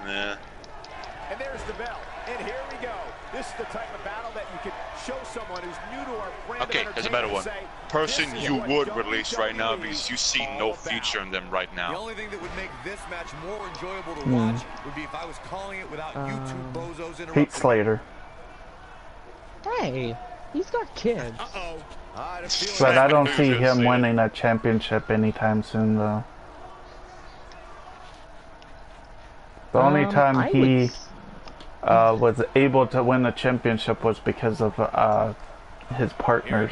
Yeah. And there's the bell. And here we go. This is the type of battle that you can show someone who's new to our brand. Okay, there's a better one. Person you would release right now because you see no future in them right now. The only thing that would make this match more enjoyable to watch would be if I was calling it without you two bozos interrupting. Heath Slater. Hey, he's got kids. But I don't see him winning a championship anytime soon, though. The only time he was able to win a championship was because of his partners.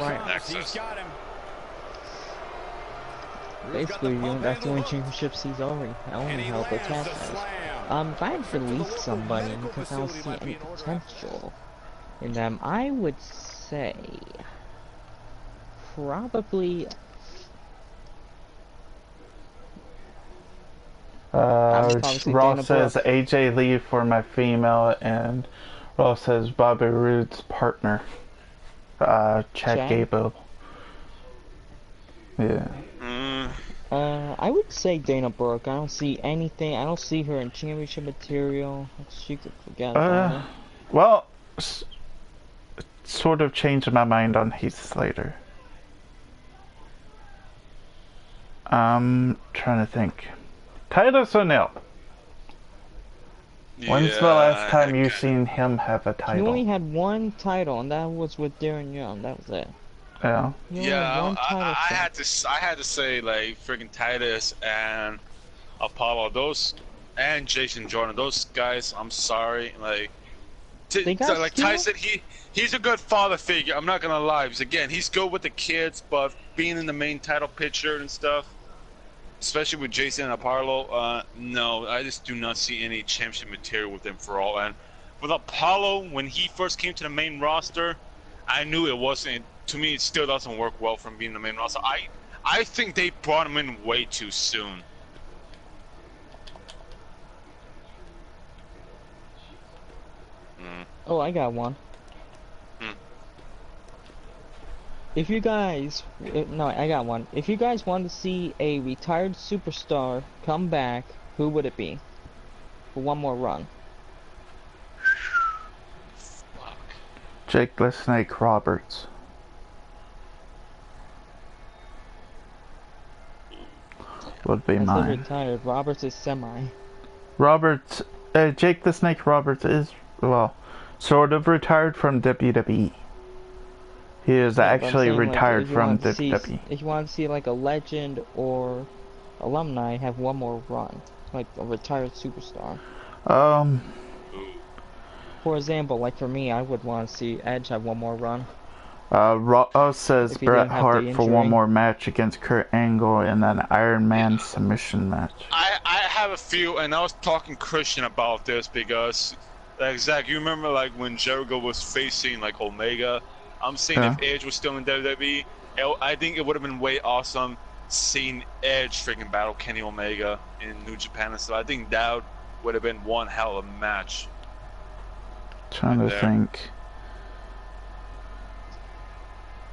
Basically, that's the only championships he's only held the test as. If I had released somebody because I don't see any potential in them, I would say probably Ross says AJ Lee for my female, and Ross says Bobby Roode's partner, Chad Gable. Yeah. I would say Dana Brooke. I don't see anything. I don't see her in championship material. She could forget about her. Well, sort of changed my mind on Heath Slater. I'm trying to think. Titus O'Neil. When's the last time you seen him have a title? He only had one title, and that was with Darren Young. That was it. Yeah. Yeah, I had to say, like, freaking Titus and Apollo, and Jason Jordan, those guys. I'm sorry, like Tyson, he's a good father figure. I'm not gonna lie, because again, he's good with the kids, but being in the main title picture and stuff, especially with Jason and Apollo, no, I just do not see any championship material with them for all. And with Apollo, when he first came to the main roster, I knew it wasn't. To me, it still doesn't work well from being the main roster. I think they brought him in way too soon. Oh, I got one. If you guys, no, I got one. If you guys want to see a retired superstar come back, who would it be? For one more run. Fuck. Jake the Snake Roberts. Would be mine. Retired. Roberts is semi. Roberts, Jake the Snake Roberts is, well, sort of retired from WWE. He is actually retired from WWE. If you want to see like a legend or alumni have one more run, like a retired superstar. For example, like for me, I would want to see Edge have one more run. Ross says Bret Hart for one more match against Kurt Angle in an Iron Man submission match. I have a few, and I was talking Christian about this because, like, Zach, you remember like when Jericho was facing like Omega? I'm saying if Edge was still in WWE, I think it would have been way awesome seeing Edge freaking battle Kenny Omega in New Japan and stuff. I think that would have been one hell of a match. Trying to think.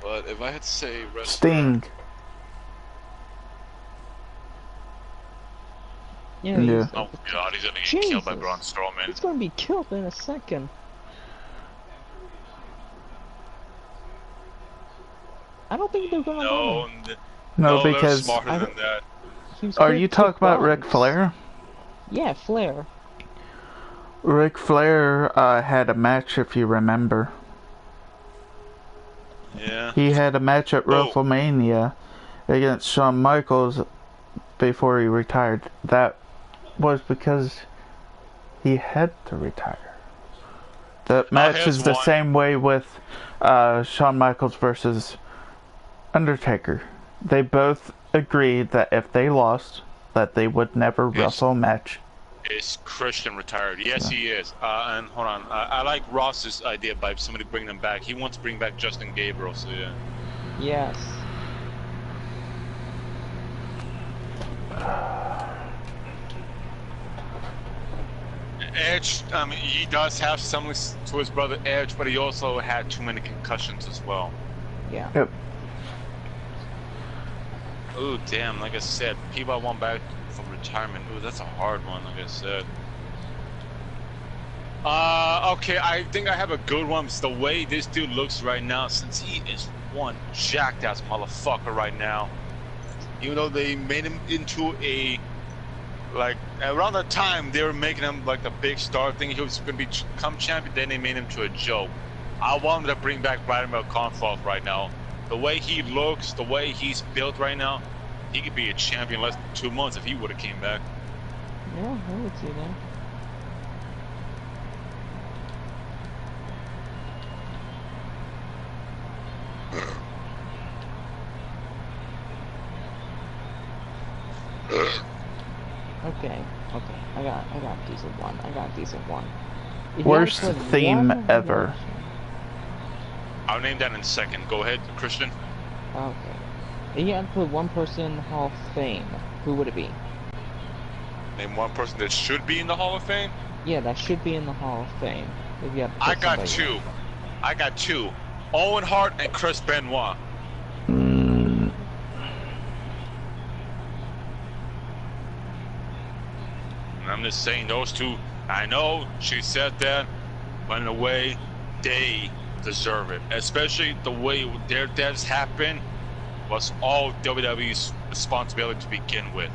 But if I had to say Sting. Yeah. Oh god, he's gonna get killed by Braun Strowman. He's gonna be killed in a second. I don't think they're gonna win. No, because they're smarter than that. Are you talking about Ric Flair? Yeah, Flair. Ric Flair had a match, if you remember. Yeah. He had a match at WrestleMania against Shawn Michaels before he retired. That was because he had to retire. The match is the same way with Shawn Michaels versus Undertaker. They both agreed that if they lost, that they would never wrestle a match. Is Christian retired? Yes, he is. And hold on, I like Ross's idea by somebody bringing them back. He wants to bring back Justin Gabriel, so yeah. Yes. Edge, I mean, he does have something to his brother Edge, but he also had too many concussions as well. Yeah. Yep. Ooh, damn, like I said, people I want back from retirement. Ooh, that's a hard one, like I said. Okay, I think I have a good one. It's the way this dude looks right now, since he is one jacked-ass motherfucker right now. Even though they made him into a... Like, around that time, they were making him like a big star, thinking he was going to become champion, then they made him to a joke. I wanted to bring back Vladimir Konfov right now. The way he looks, the way he's built right now, he could be a champion in less than 2 months if he would have came back. Yeah, I would see that. Okay, I got a decent one. Worst theme ever. I'll name that in a second. Go ahead, Christian. Okay. If you had to put one person in the Hall of Fame, who would it be? Name one person that should be in the Hall of Fame? Yeah, that should be in the Hall of Fame. If you had to put I got somebody two. I got two. Owen Hart and Chris Benoit. I'm just saying those two. I know she said that, but in a way, they deserve it. Especially the way their deaths happened was all WWE's responsibility to begin with.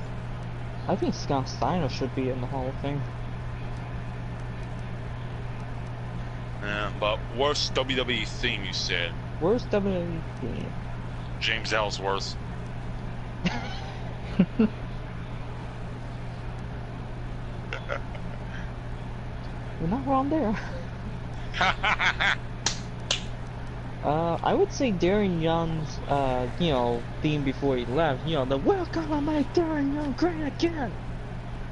I think Scott Steiner should be in the Hall of Fame. Yeah, but worst WWE theme, you said? Worst WWE theme? James Ellsworth. You're not wrong there. I would say Darren Young's, you know, theme before he left. You know, the "We're gonna make Darren Young great again."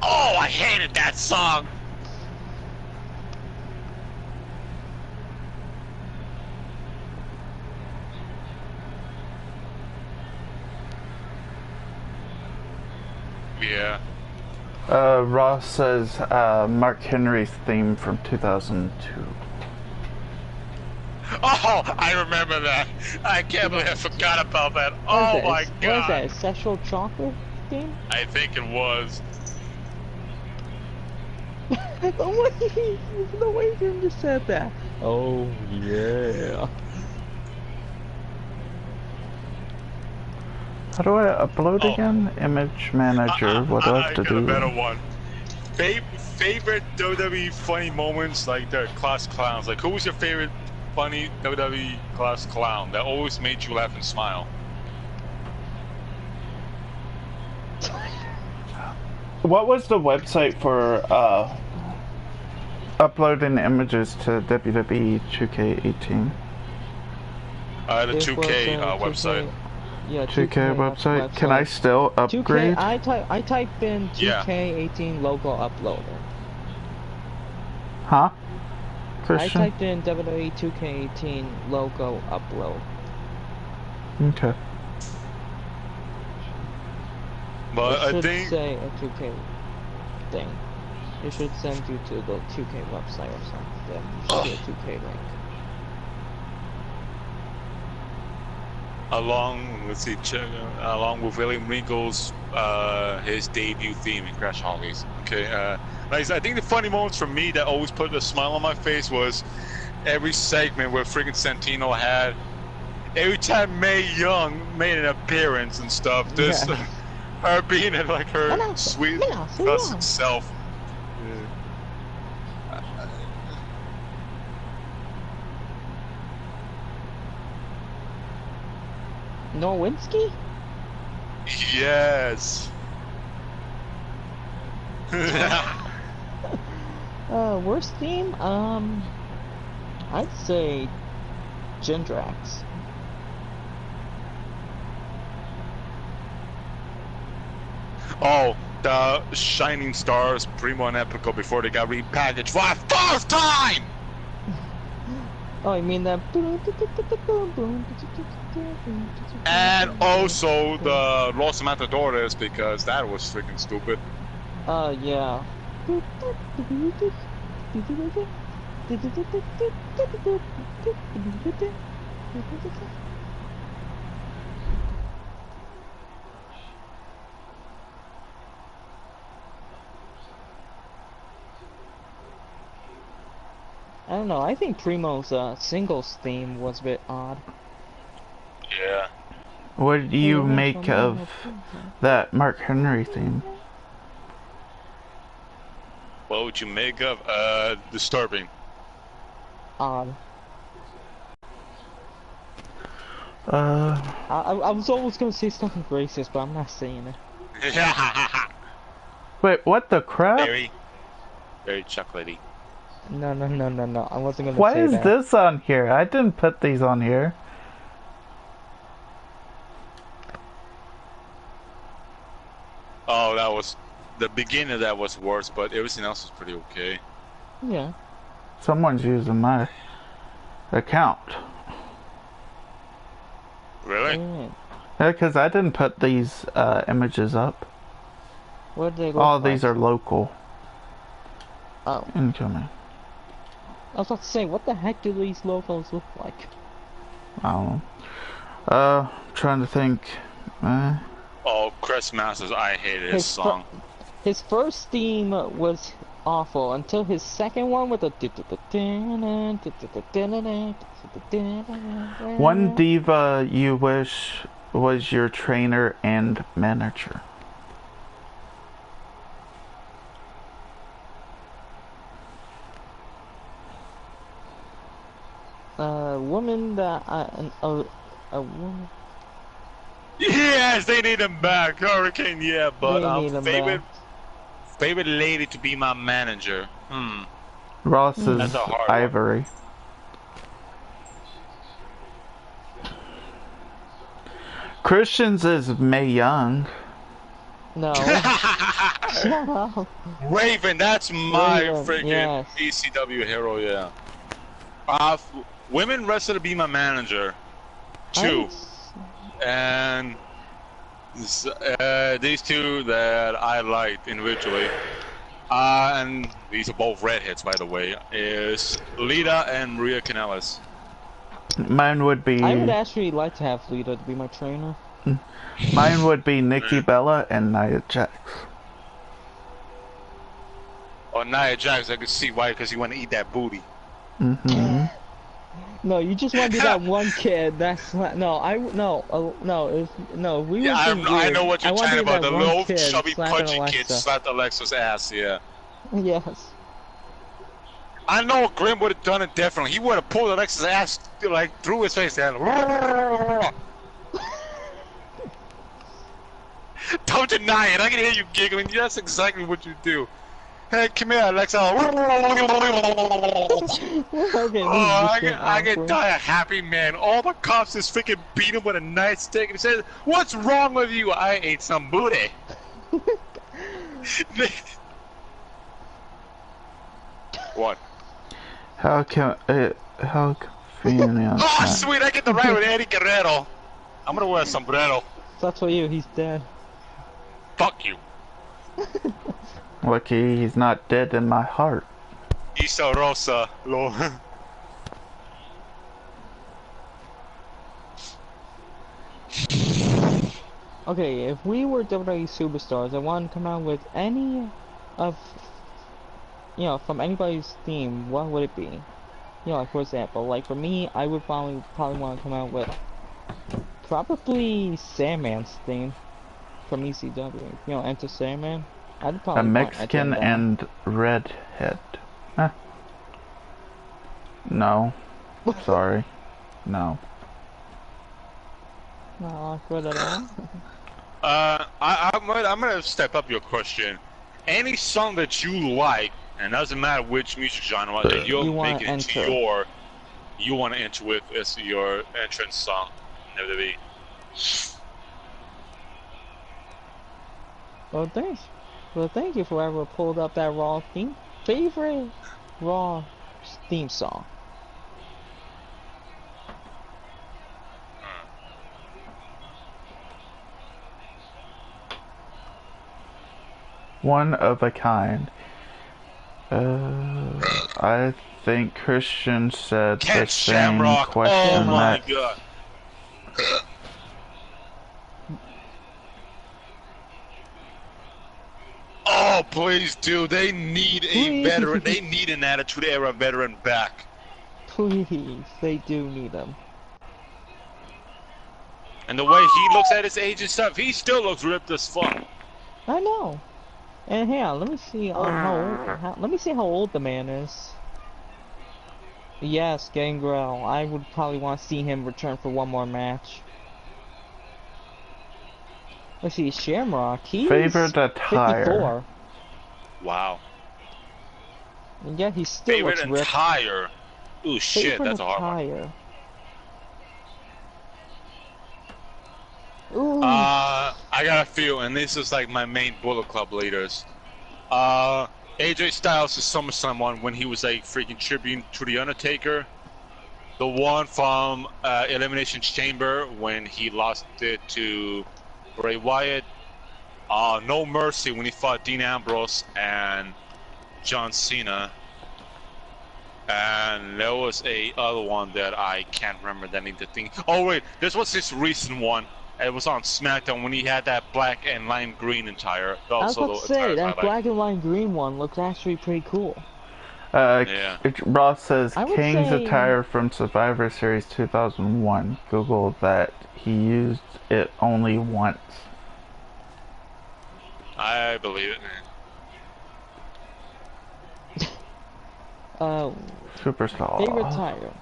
Oh, I hated that song. Yeah. Ross says Mark Henry's theme from 2002. Oh, I remember that. I can't believe I forgot about that. Oh my god. What is that, a sexual chocolate theme? I think it was. the way Jim just said that. Oh, yeah. How do I upload again? Image manager. What do I have to do? I got a better one. Favorite WWE funny moments, like the class clowns. Like, who was your favorite funny WWE class clown that always made you laugh and smile? What was the website for uploading images to WWE 2K18? The 2K website. Yeah, 2K website. Can I still upgrade? 2K, I typed in 2K18 logo uploader. Huh? Christian? I typed in WWE 2K18 logo upload. Okay. But it I should think say a 2K thing. It should send you to the 2K website or something. Then you should get a 2K link. along with William Regal's his debut theme in Crash Hollies. Okay, like I think the funny moments for me that always put a smile on my face was every segment where freaking Santino had. Every time Mae Young made an appearance and stuff, this her being like her sweet, cussed self. Nowinski? Yes. Worst theme? I'd say Gendrax. Oh, the Shining Stars, Primo and Epico before they got repackaged for a fourth time! Oh, you mean that? And also the Los Matadores, because that was freaking stupid. Yeah. I don't know, I think Primo's singles theme was a bit odd. Yeah. What do you make of that Mark Henry theme? What would you make of? Disturbing. Odd. Uh, I was almost gonna say something racist, but I'm not saying it. wait, what the crap? Very, very chocolatey. No, I wasn't gonna Why say is that. this on here? I didn't put these on here. Oh, that was the beginning of that was worse, but everything else was pretty okay. Yeah. Someone's using my account. Really? Yeah. Yeah, because I didn't put these images up. What do they look All like? these are local. Oh. Incoming. I was about to say, what the heck do these logos look like? I don't know. Trying to think. Oh, Chris Masters, I hated his song. His first theme was awful until his second one with the One diva you wish was your trainer and manager. Woman that a woman. Yes, they need him back, Hurricane. Yeah, but They need him favorite lady to be my manager. Ross's That's a hard Ivory. one. Christian's is Mae Young. No. Shut up. Raven, that's my Raven, freaking yes. ECW hero. Yeah. Women wrestler to be my manager. 2. And these 2 that I liked individually, and these are both redheads, by the way, is Lita and Maria Kanellis. Mine would be. I would actually like to have Lita to be my trainer. Mine would be Nikki Bella and Nia Jax. Oh, Nia Jax, I could see why, because you want to eat that booty. Mm-hmm. No, you just want to be that one kid. That's not, no. We were being I weird. know what you're talking about. The little kid chubby, slapping pudgy kid slapped Alexa's ass. Yeah. Yes. I know Grim would have done it differently. He would have pulled Alexa's ass like through his face and. Don't deny it. I can hear you giggling. That's exactly what you do. Hey, come here, Alexa. Okay, I can die a happy man. All the cops just freaking beat him with a nightstick and he says, "What's wrong with you?" I ate some booty. What? How convenient. Oh, sweet! I get the ride with Eddie Guerrero. I'm gonna wear a sombrero. That's for you. He's dead. Fuck you. Lucky he's not dead in my heart. Isa Rosa, lo. Okay, if we were WWE superstars, I want to come out with any of, from anybody's theme, what would it be? Like for example, like for me, I would probably want to come out with probably Sandman's theme from ECW. Enter Sandman. I'd probably A Mexican and redhead. Huh. No. Sorry. No. Not awkward at all. I'm gonna step up your question. Any song that you like, and doesn't matter which music genre, that you'll You make wanna it into enter. you want to enter with as your entrance song in WWE. Well, thanks. Well, thank you for whoever pulled up that Raw theme. Favorite Raw theme song. One of a kind. I think Christian said the Ken same Shamrock. question Oh my that god. Oh please, dude! They need a veteran. They need an Attitude Era veteran back. Please, they do need them. And the way he looks at his age and stuff, he still looks ripped as fuck. I know. And hang on, let me see let me see how old the man is. Yes, Gangrel. I would probably want to see him return for one more match. Let's see, Shamrock. He's favorite attire. 54. Wow. And yet he still Favorite looks ripped. attire. Ooh shit, Favorite that's a hard one. attire. Ooh. I got a few, and this is like my main Bullet Club leaders. AJ Styles' SummerSlam one when he was like freaking tribute to the Undertaker. The one from Elimination Chamber when he lost it to Bray Wyatt. No Mercy when he fought Dean Ambrose and John Cena. And there was a other one that I can't remember that I need to think. Oh wait, this was his recent one. It was on SmackDown when he had that black and lime green attire. I was about to say, that black and lime green one looks actually pretty cool. Yeah. Ross says I would King's say- attire from Survivor Series 2001. Google that. He used it only once. I believe it. Superstar. Favorite attire.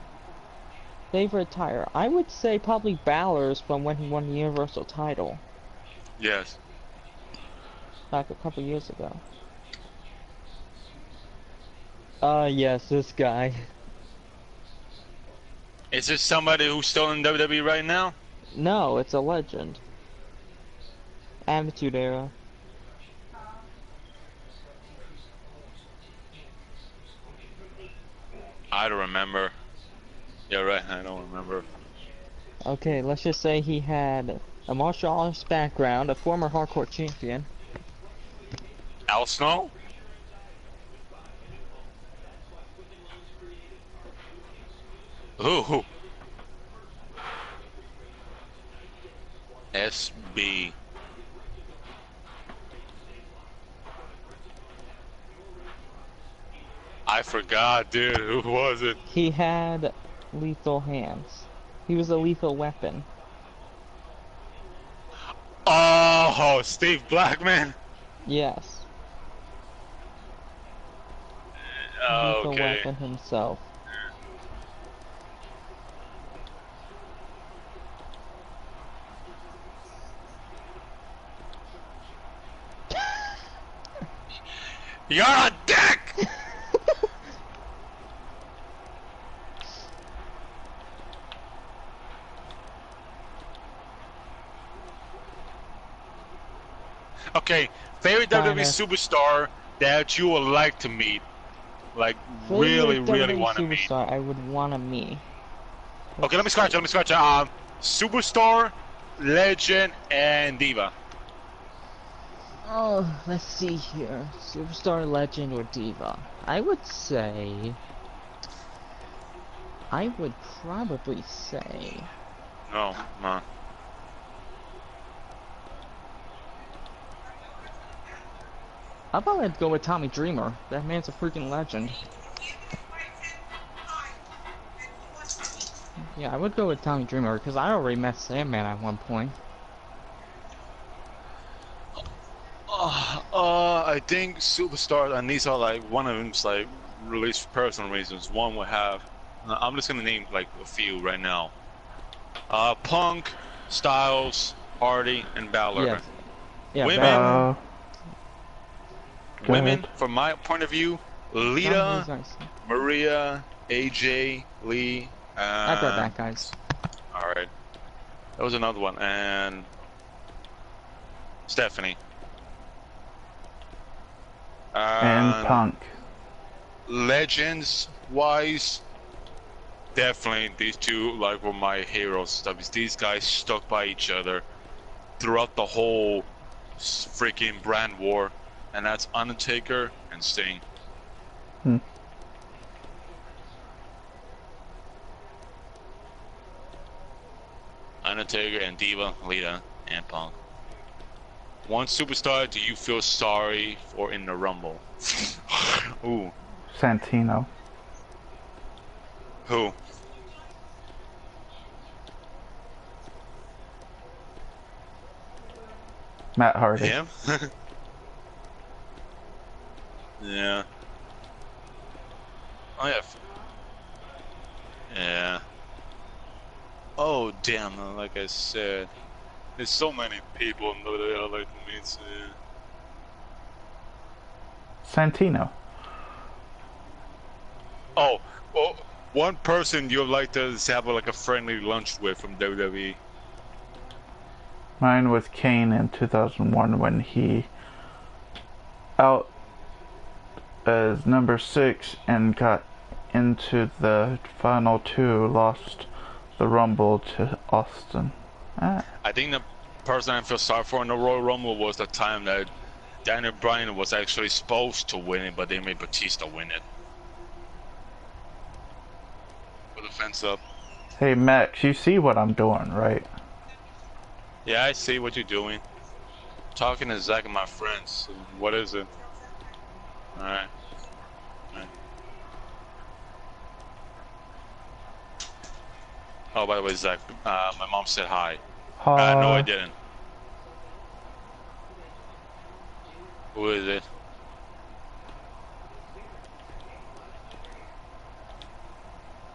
Favorite attire. I would say probably Balor's from when he won the Universal title Yes. back a couple years ago. Yes, this guy. Is this somebody who's still in WWE right now? No, it's a legend. Attitude Era. I don't remember. Yeah, right. I don't remember. Okay, let's just say he had a martial arts background, a former hardcore champion. Al Snow? Ooh. SB. I forgot, dude. Who was it? He had lethal hands. He was a lethal weapon. Oh, Steve Blackman. Yes. Lethal Okay. weapon himself. You're a dick! Okay, favorite WWE superstar that you would like to meet? Like, really, Favorite really WWE want to meet? superstar I would want to meet. Okay, let me scratch it. Superstar, legend, and diva. Oh, let's see here. Superstar, legend, or diva? I would say... I would probably say... No, no. How about I'd go with Tommy Dreamer? That man's a freaking legend. Yeah, I would go with Tommy Dreamer, because I already met Sandman at one point. I think superstars, and these are like, one of them's like released for personal reasons. One would have, I'm just gonna name like a few right now. Punk, Styles, Hardy, and Balor. Yes. Yeah, Women, Balor. Go women, ahead. from my point of view, Lita, Maria, AJ, Lee. I brought that, guys. All right. That was another one, and Stephanie. And Punk. Legends wise, definitely these two like were my heroes. Stuff. These guys stuck by each other throughout the whole freaking brand war, and that's Undertaker and Sting. Hmm. Undertaker and Diva, Lita, and Punk. One superstar do you feel sorry for in the Rumble? Ooh. Santino. Who? Matt Hardy. Him? Yeah. Oh yeah. Yeah. Oh damn! Like I said, there's so many people in WWE I like to meet. So yeah. Santino. Oh, well, one person you'd like to have like a friendly lunch with from WWE. Mine was Kane in 2001 when he out as number 6 and got into the final 2, lost the Rumble to Austin. I think the person I feel sorry for in the Royal Rumble was the time that Daniel Bryan was actually supposed to win it, but they made Batista win it. Put the fence up. Hey Max, you see what I'm doing, right? Yeah, I see what you're doing. Talking to Zach and my friends. What is it? Alright. Oh, by the way, Zach, my mom said hi. No, I didn't. Who is it?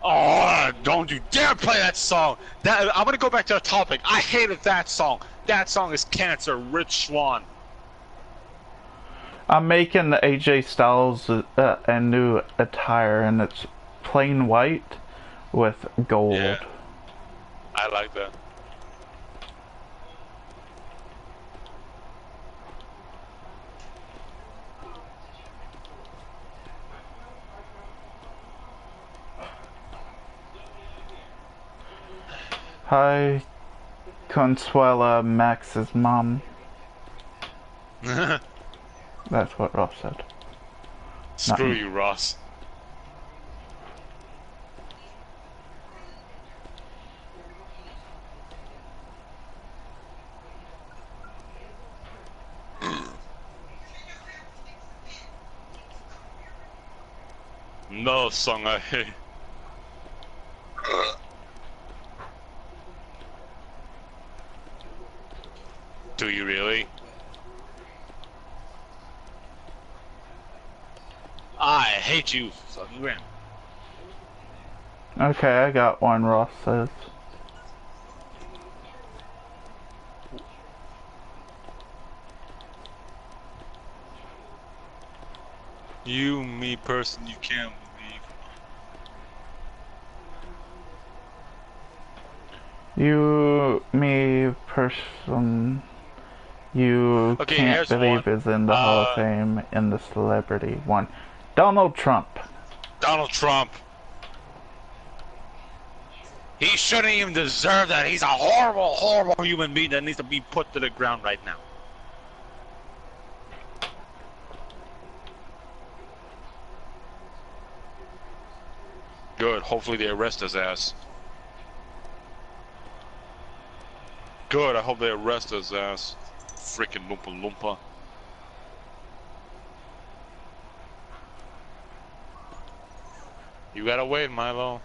Oh, don't you dare play that song! I'm gonna go back to the topic. I hated that song. That song is cancer, Rich Swan. I'm making the AJ Styles a new attire, and it's plain white with gold. Yeah. I like that. Hi, Consuela, Max's mom. That's what Ross said. Screw you, Ross. No song I hate. Do you really? I hate you, fucking Graham. Okay, I got one, Ross says. You, me person, you can't believe. You, me, person, you Okay, can't here's believe one. is in the Hall of Fame in the celebrity one. Donald Trump. Donald Trump. He shouldn't even deserve that. He's a horrible, horrible human being that needs to be put to the ground right now. Good. Hopefully they arrest his ass. Good. I hope they arrest his ass. Freaking Loompa Loompa. You gotta wait, Milo.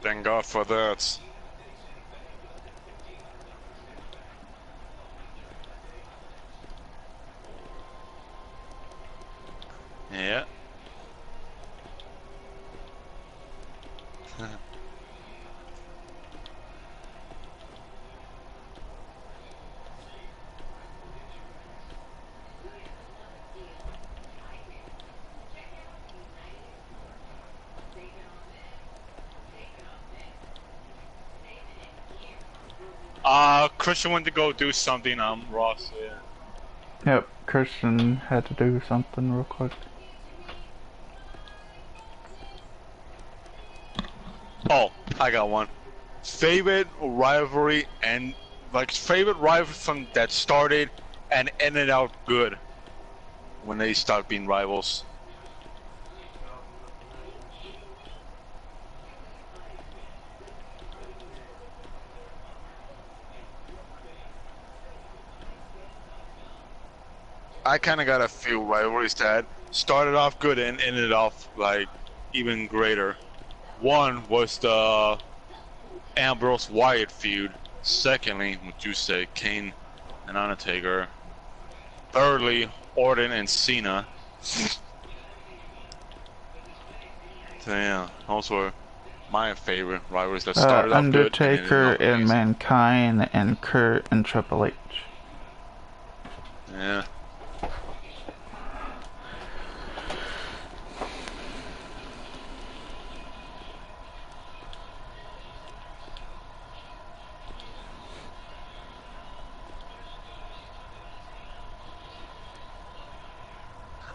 Thank God for that. Yeah. Christian went to go do something. Ross. Yeah. Yep, Christian had to do something real quick. Oh, I got one. Favorite rivalry and favorite rivalry from that started and ended out good when they start being rivals. I kind of got a few rivalries that started off good and ended off like even greater. One was the Ambrose Wyatt feud. Secondly, would you say Kane and Undertaker? Thirdly, Orton and Cena. So yeah, those were my favorite rivalries that started off good. Undertaker and Mankind and Kurt and Triple H. Yeah.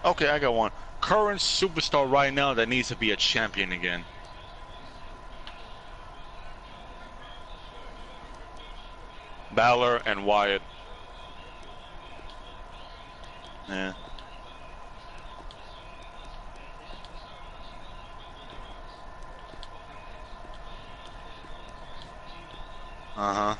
Okay, I got one. Current superstar right now that needs to be a champion again. Balor and Wyatt. Yeah. Uh-huh.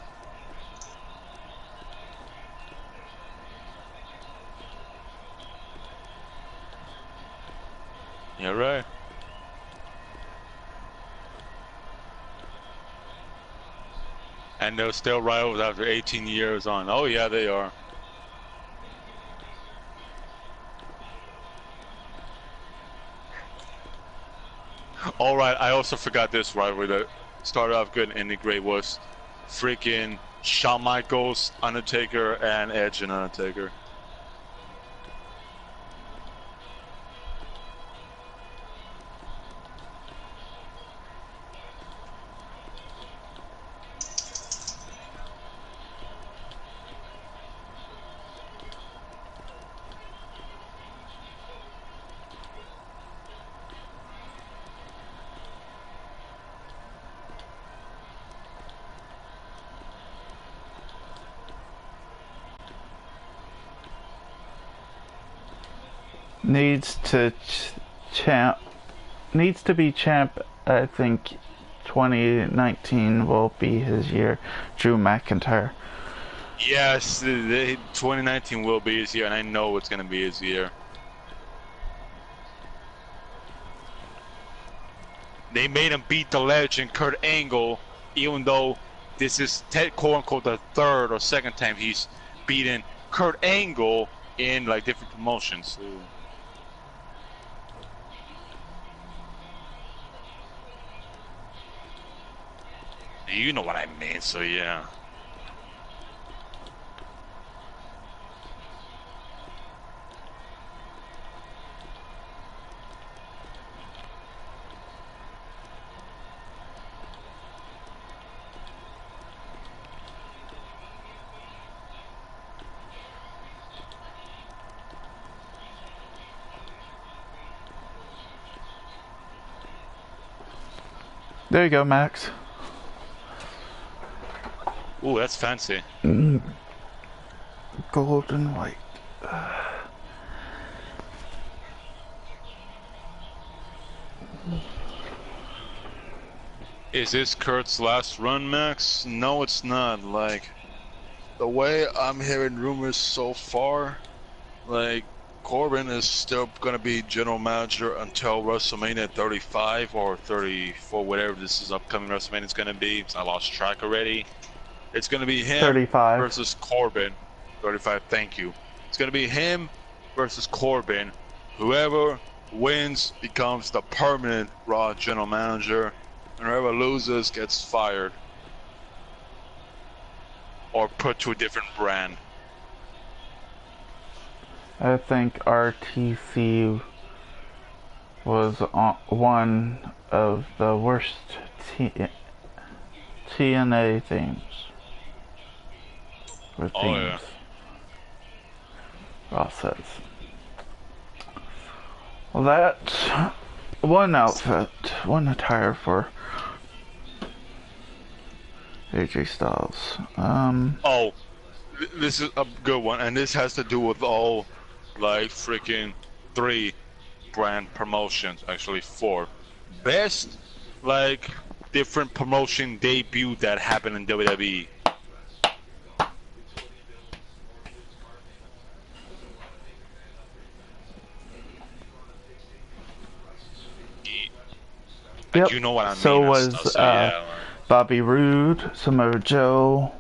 You're right. And they're still rivals after 18 years on. Oh yeah, they are. All right, I also forgot this rivalry that started off good and ended great was freaking Shawn Michaels, Undertaker, and Edge and Undertaker. Needs to be champ. I think 2019 will be his year. Drew McIntyre. Yes, 2019 will be his year, and I know it's gonna be his year. They made him beat the legend Kurt Angle, even though this is quote unquote the third or second time he's beaten Kurt Angle in like different promotions. You know what I mean, so yeah. There you go, Max. Ooh, that's fancy. Gold and white. Is this Kurt's last run, Max? No, it's not. Like, the way I'm hearing rumors so far, like, Corbin is still gonna be general manager until WrestleMania 35 or 34, whatever this is upcoming WrestleMania is gonna be. I lost track already. It's gonna be him 35 versus Corbin. 35, thank you. It's gonna be him versus Corbin. Whoever wins becomes the permanent Raw general manager. And whoever loses gets fired. Or put to a different brand. I think RTC was one of the worst TNA themes. Or Oh, themes. yeah. Ross says. Well, that's one outfit, one attire for AJ Styles. Oh, this is a good one, and this has to do with all, like, freaking 3 brand promotions, actually 4. Best, like, different promotion debut that happened in WWE. Yep. You know what I mean. So and was stuff, so yeah, Bobby Roode, Samoa Joe,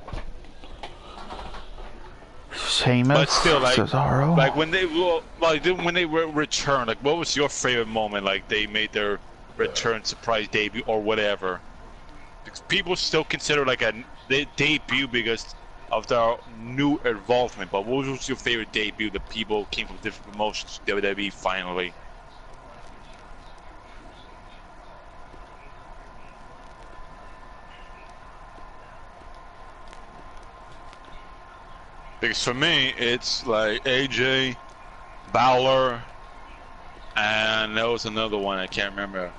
Sheamus, but still, like, Cesaro. like when they returned, like, what was your favorite moment? Like they made their return surprise debut or whatever. Because people still consider like they debut because of their new involvement. But what was your favorite debut that people came from different promotions to WWE finally? Because for me, it's like AJ, Balor, and there was another one I can't remember.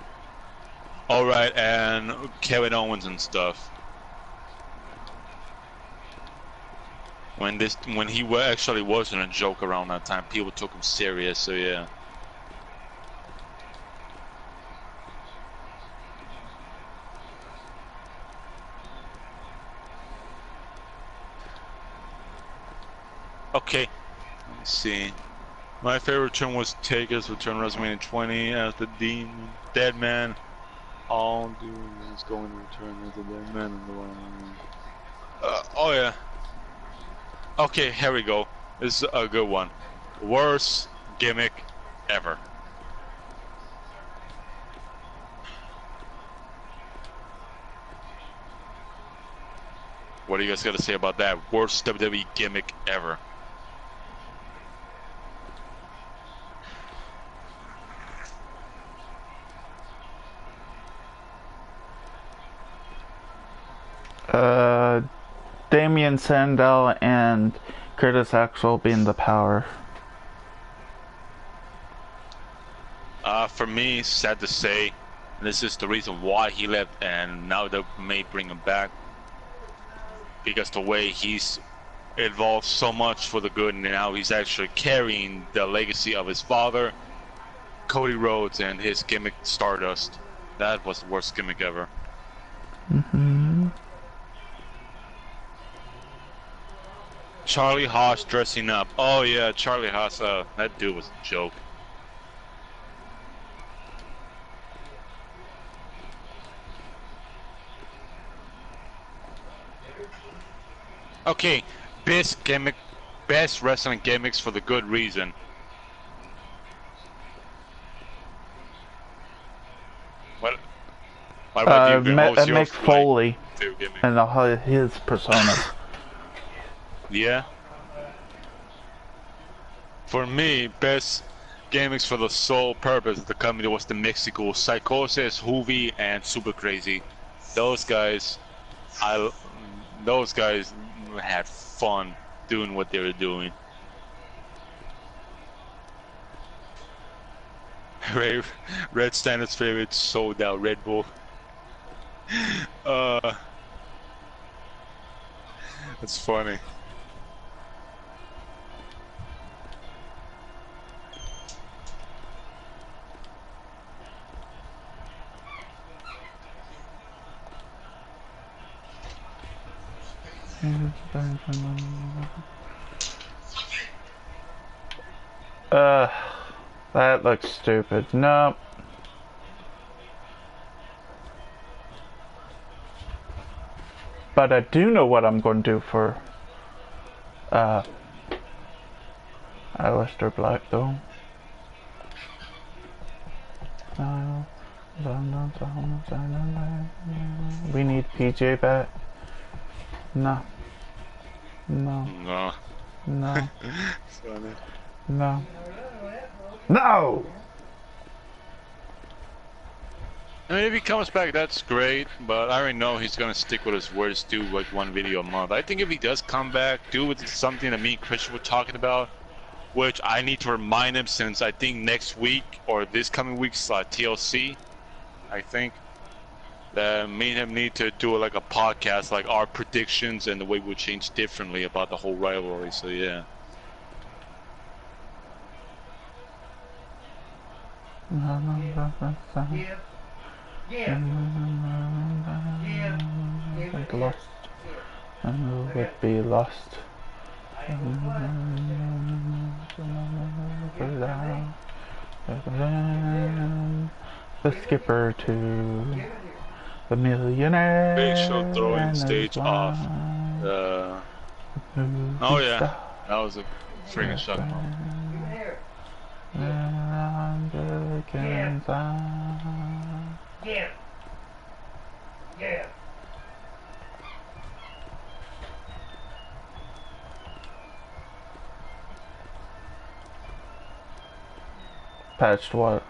All right, and Kevin Owens and stuff. When he actually wasn't a joke around that time, people took him serious. So yeah. Okay, let's see. My favorite return was Taker's return WrestleMania 20 as the Demon Dead Man. All doing is going to return as the Dead Man in the line. Oh yeah. Okay, here we go. This is a good one. Worst gimmick ever. What do you guys got to say about that? Worst WWE gimmick ever. Damian Sandow and Curtis Axel being the power. For me, sad to say, this is the reason why he left, and now they may bring him back. Because the way he's evolved so much for the good, and now he's actually carrying the legacy of his father, Cody Rhodes, and his gimmick Stardust. That was the worst gimmick ever. Charlie Haas dressing up. Oh yeah, Charlie Haas, that dude was a joke. Okay, best wrestling gimmicks for the good reason. What about you? Mick Foley and his persona. Yeah. For me, best gimmicks for the sole purpose of the company was the Mexico Psychosis, Hoovy, and Super Crazy. Those guys had fun doing what they were doing. Red Standard's favorite sold out Red Bull. That's funny. That looks stupid. Nope. But I do know what I'm going to do for Aleister Black though. We need PJ back. No. No. No. No. Funny. No. No! I mean, if he comes back, that's great, but I already know he's gonna stick with his words, do like one video a month. I think if he does come back, do with something that me and Christian were talking about, which I need to remind him since I think next week or this coming week's TLC, I think, that me and him need to do like a podcast, like our predictions and the way we'll change differently about the whole rivalry, so yeah. Like lost and would be lost. The skipper to the millionaire. Big Show throwing and stage his off. wife. Oh yeah, that was a freaking shot. And again, Yeah. Yeah. patched what?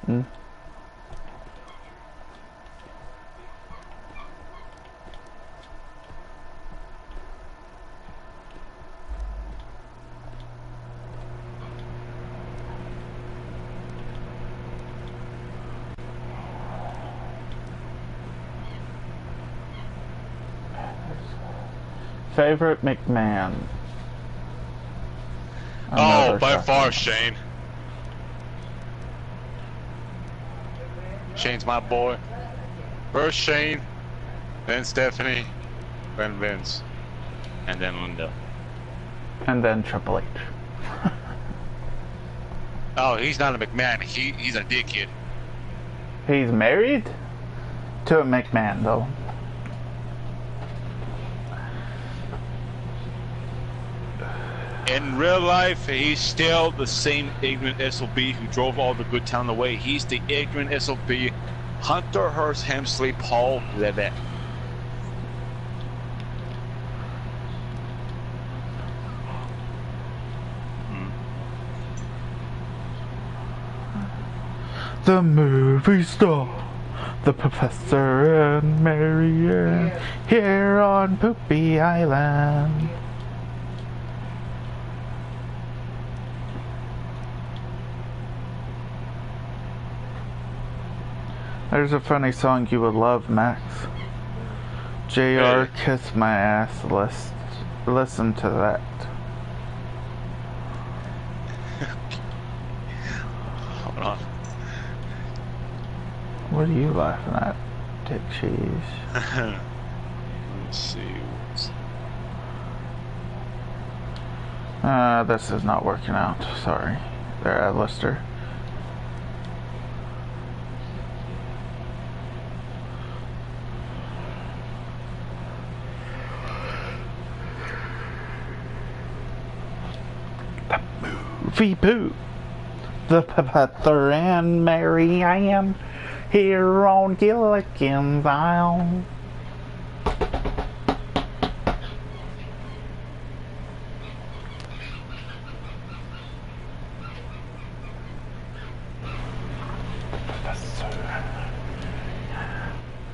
Hmm. Favorite McMahon? Oh, Another by shocking far one. Shane. Shane's my boy. First Shane, then Stephanie, then Vince, and then Linda. And then Triple H. Oh, he's not a McMahon. He's a dickhead. He's married to a McMahon, though. In real life, he's still the same ignorant SOB who drove all the good talent away. He's the ignorant SOB, Hunter Hearst Hemsley, Paul Levesque. The movie star, the Professor and Marianne, here on Poopy Island. There's a funny song you would love, Max. JR, Kiss My Ass. Listen to that. Hold on. What are you laughing at, Dick Cheese? Let's see. This is not working out. Sorry. There, at Lister. Movie Poo. The Professor and Mary Ann here on Gilligan's Island. Professor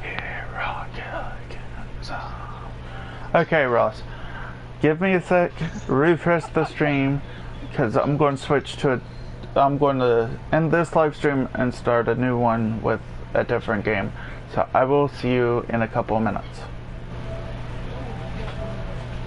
here on Gilligan's Island. Okay, Ross. Give me a sec. Refresh the stream. Because I'm going to switch to I'm going to end this live stream and start a new one with a different game. So I will see you in a couple of minutes.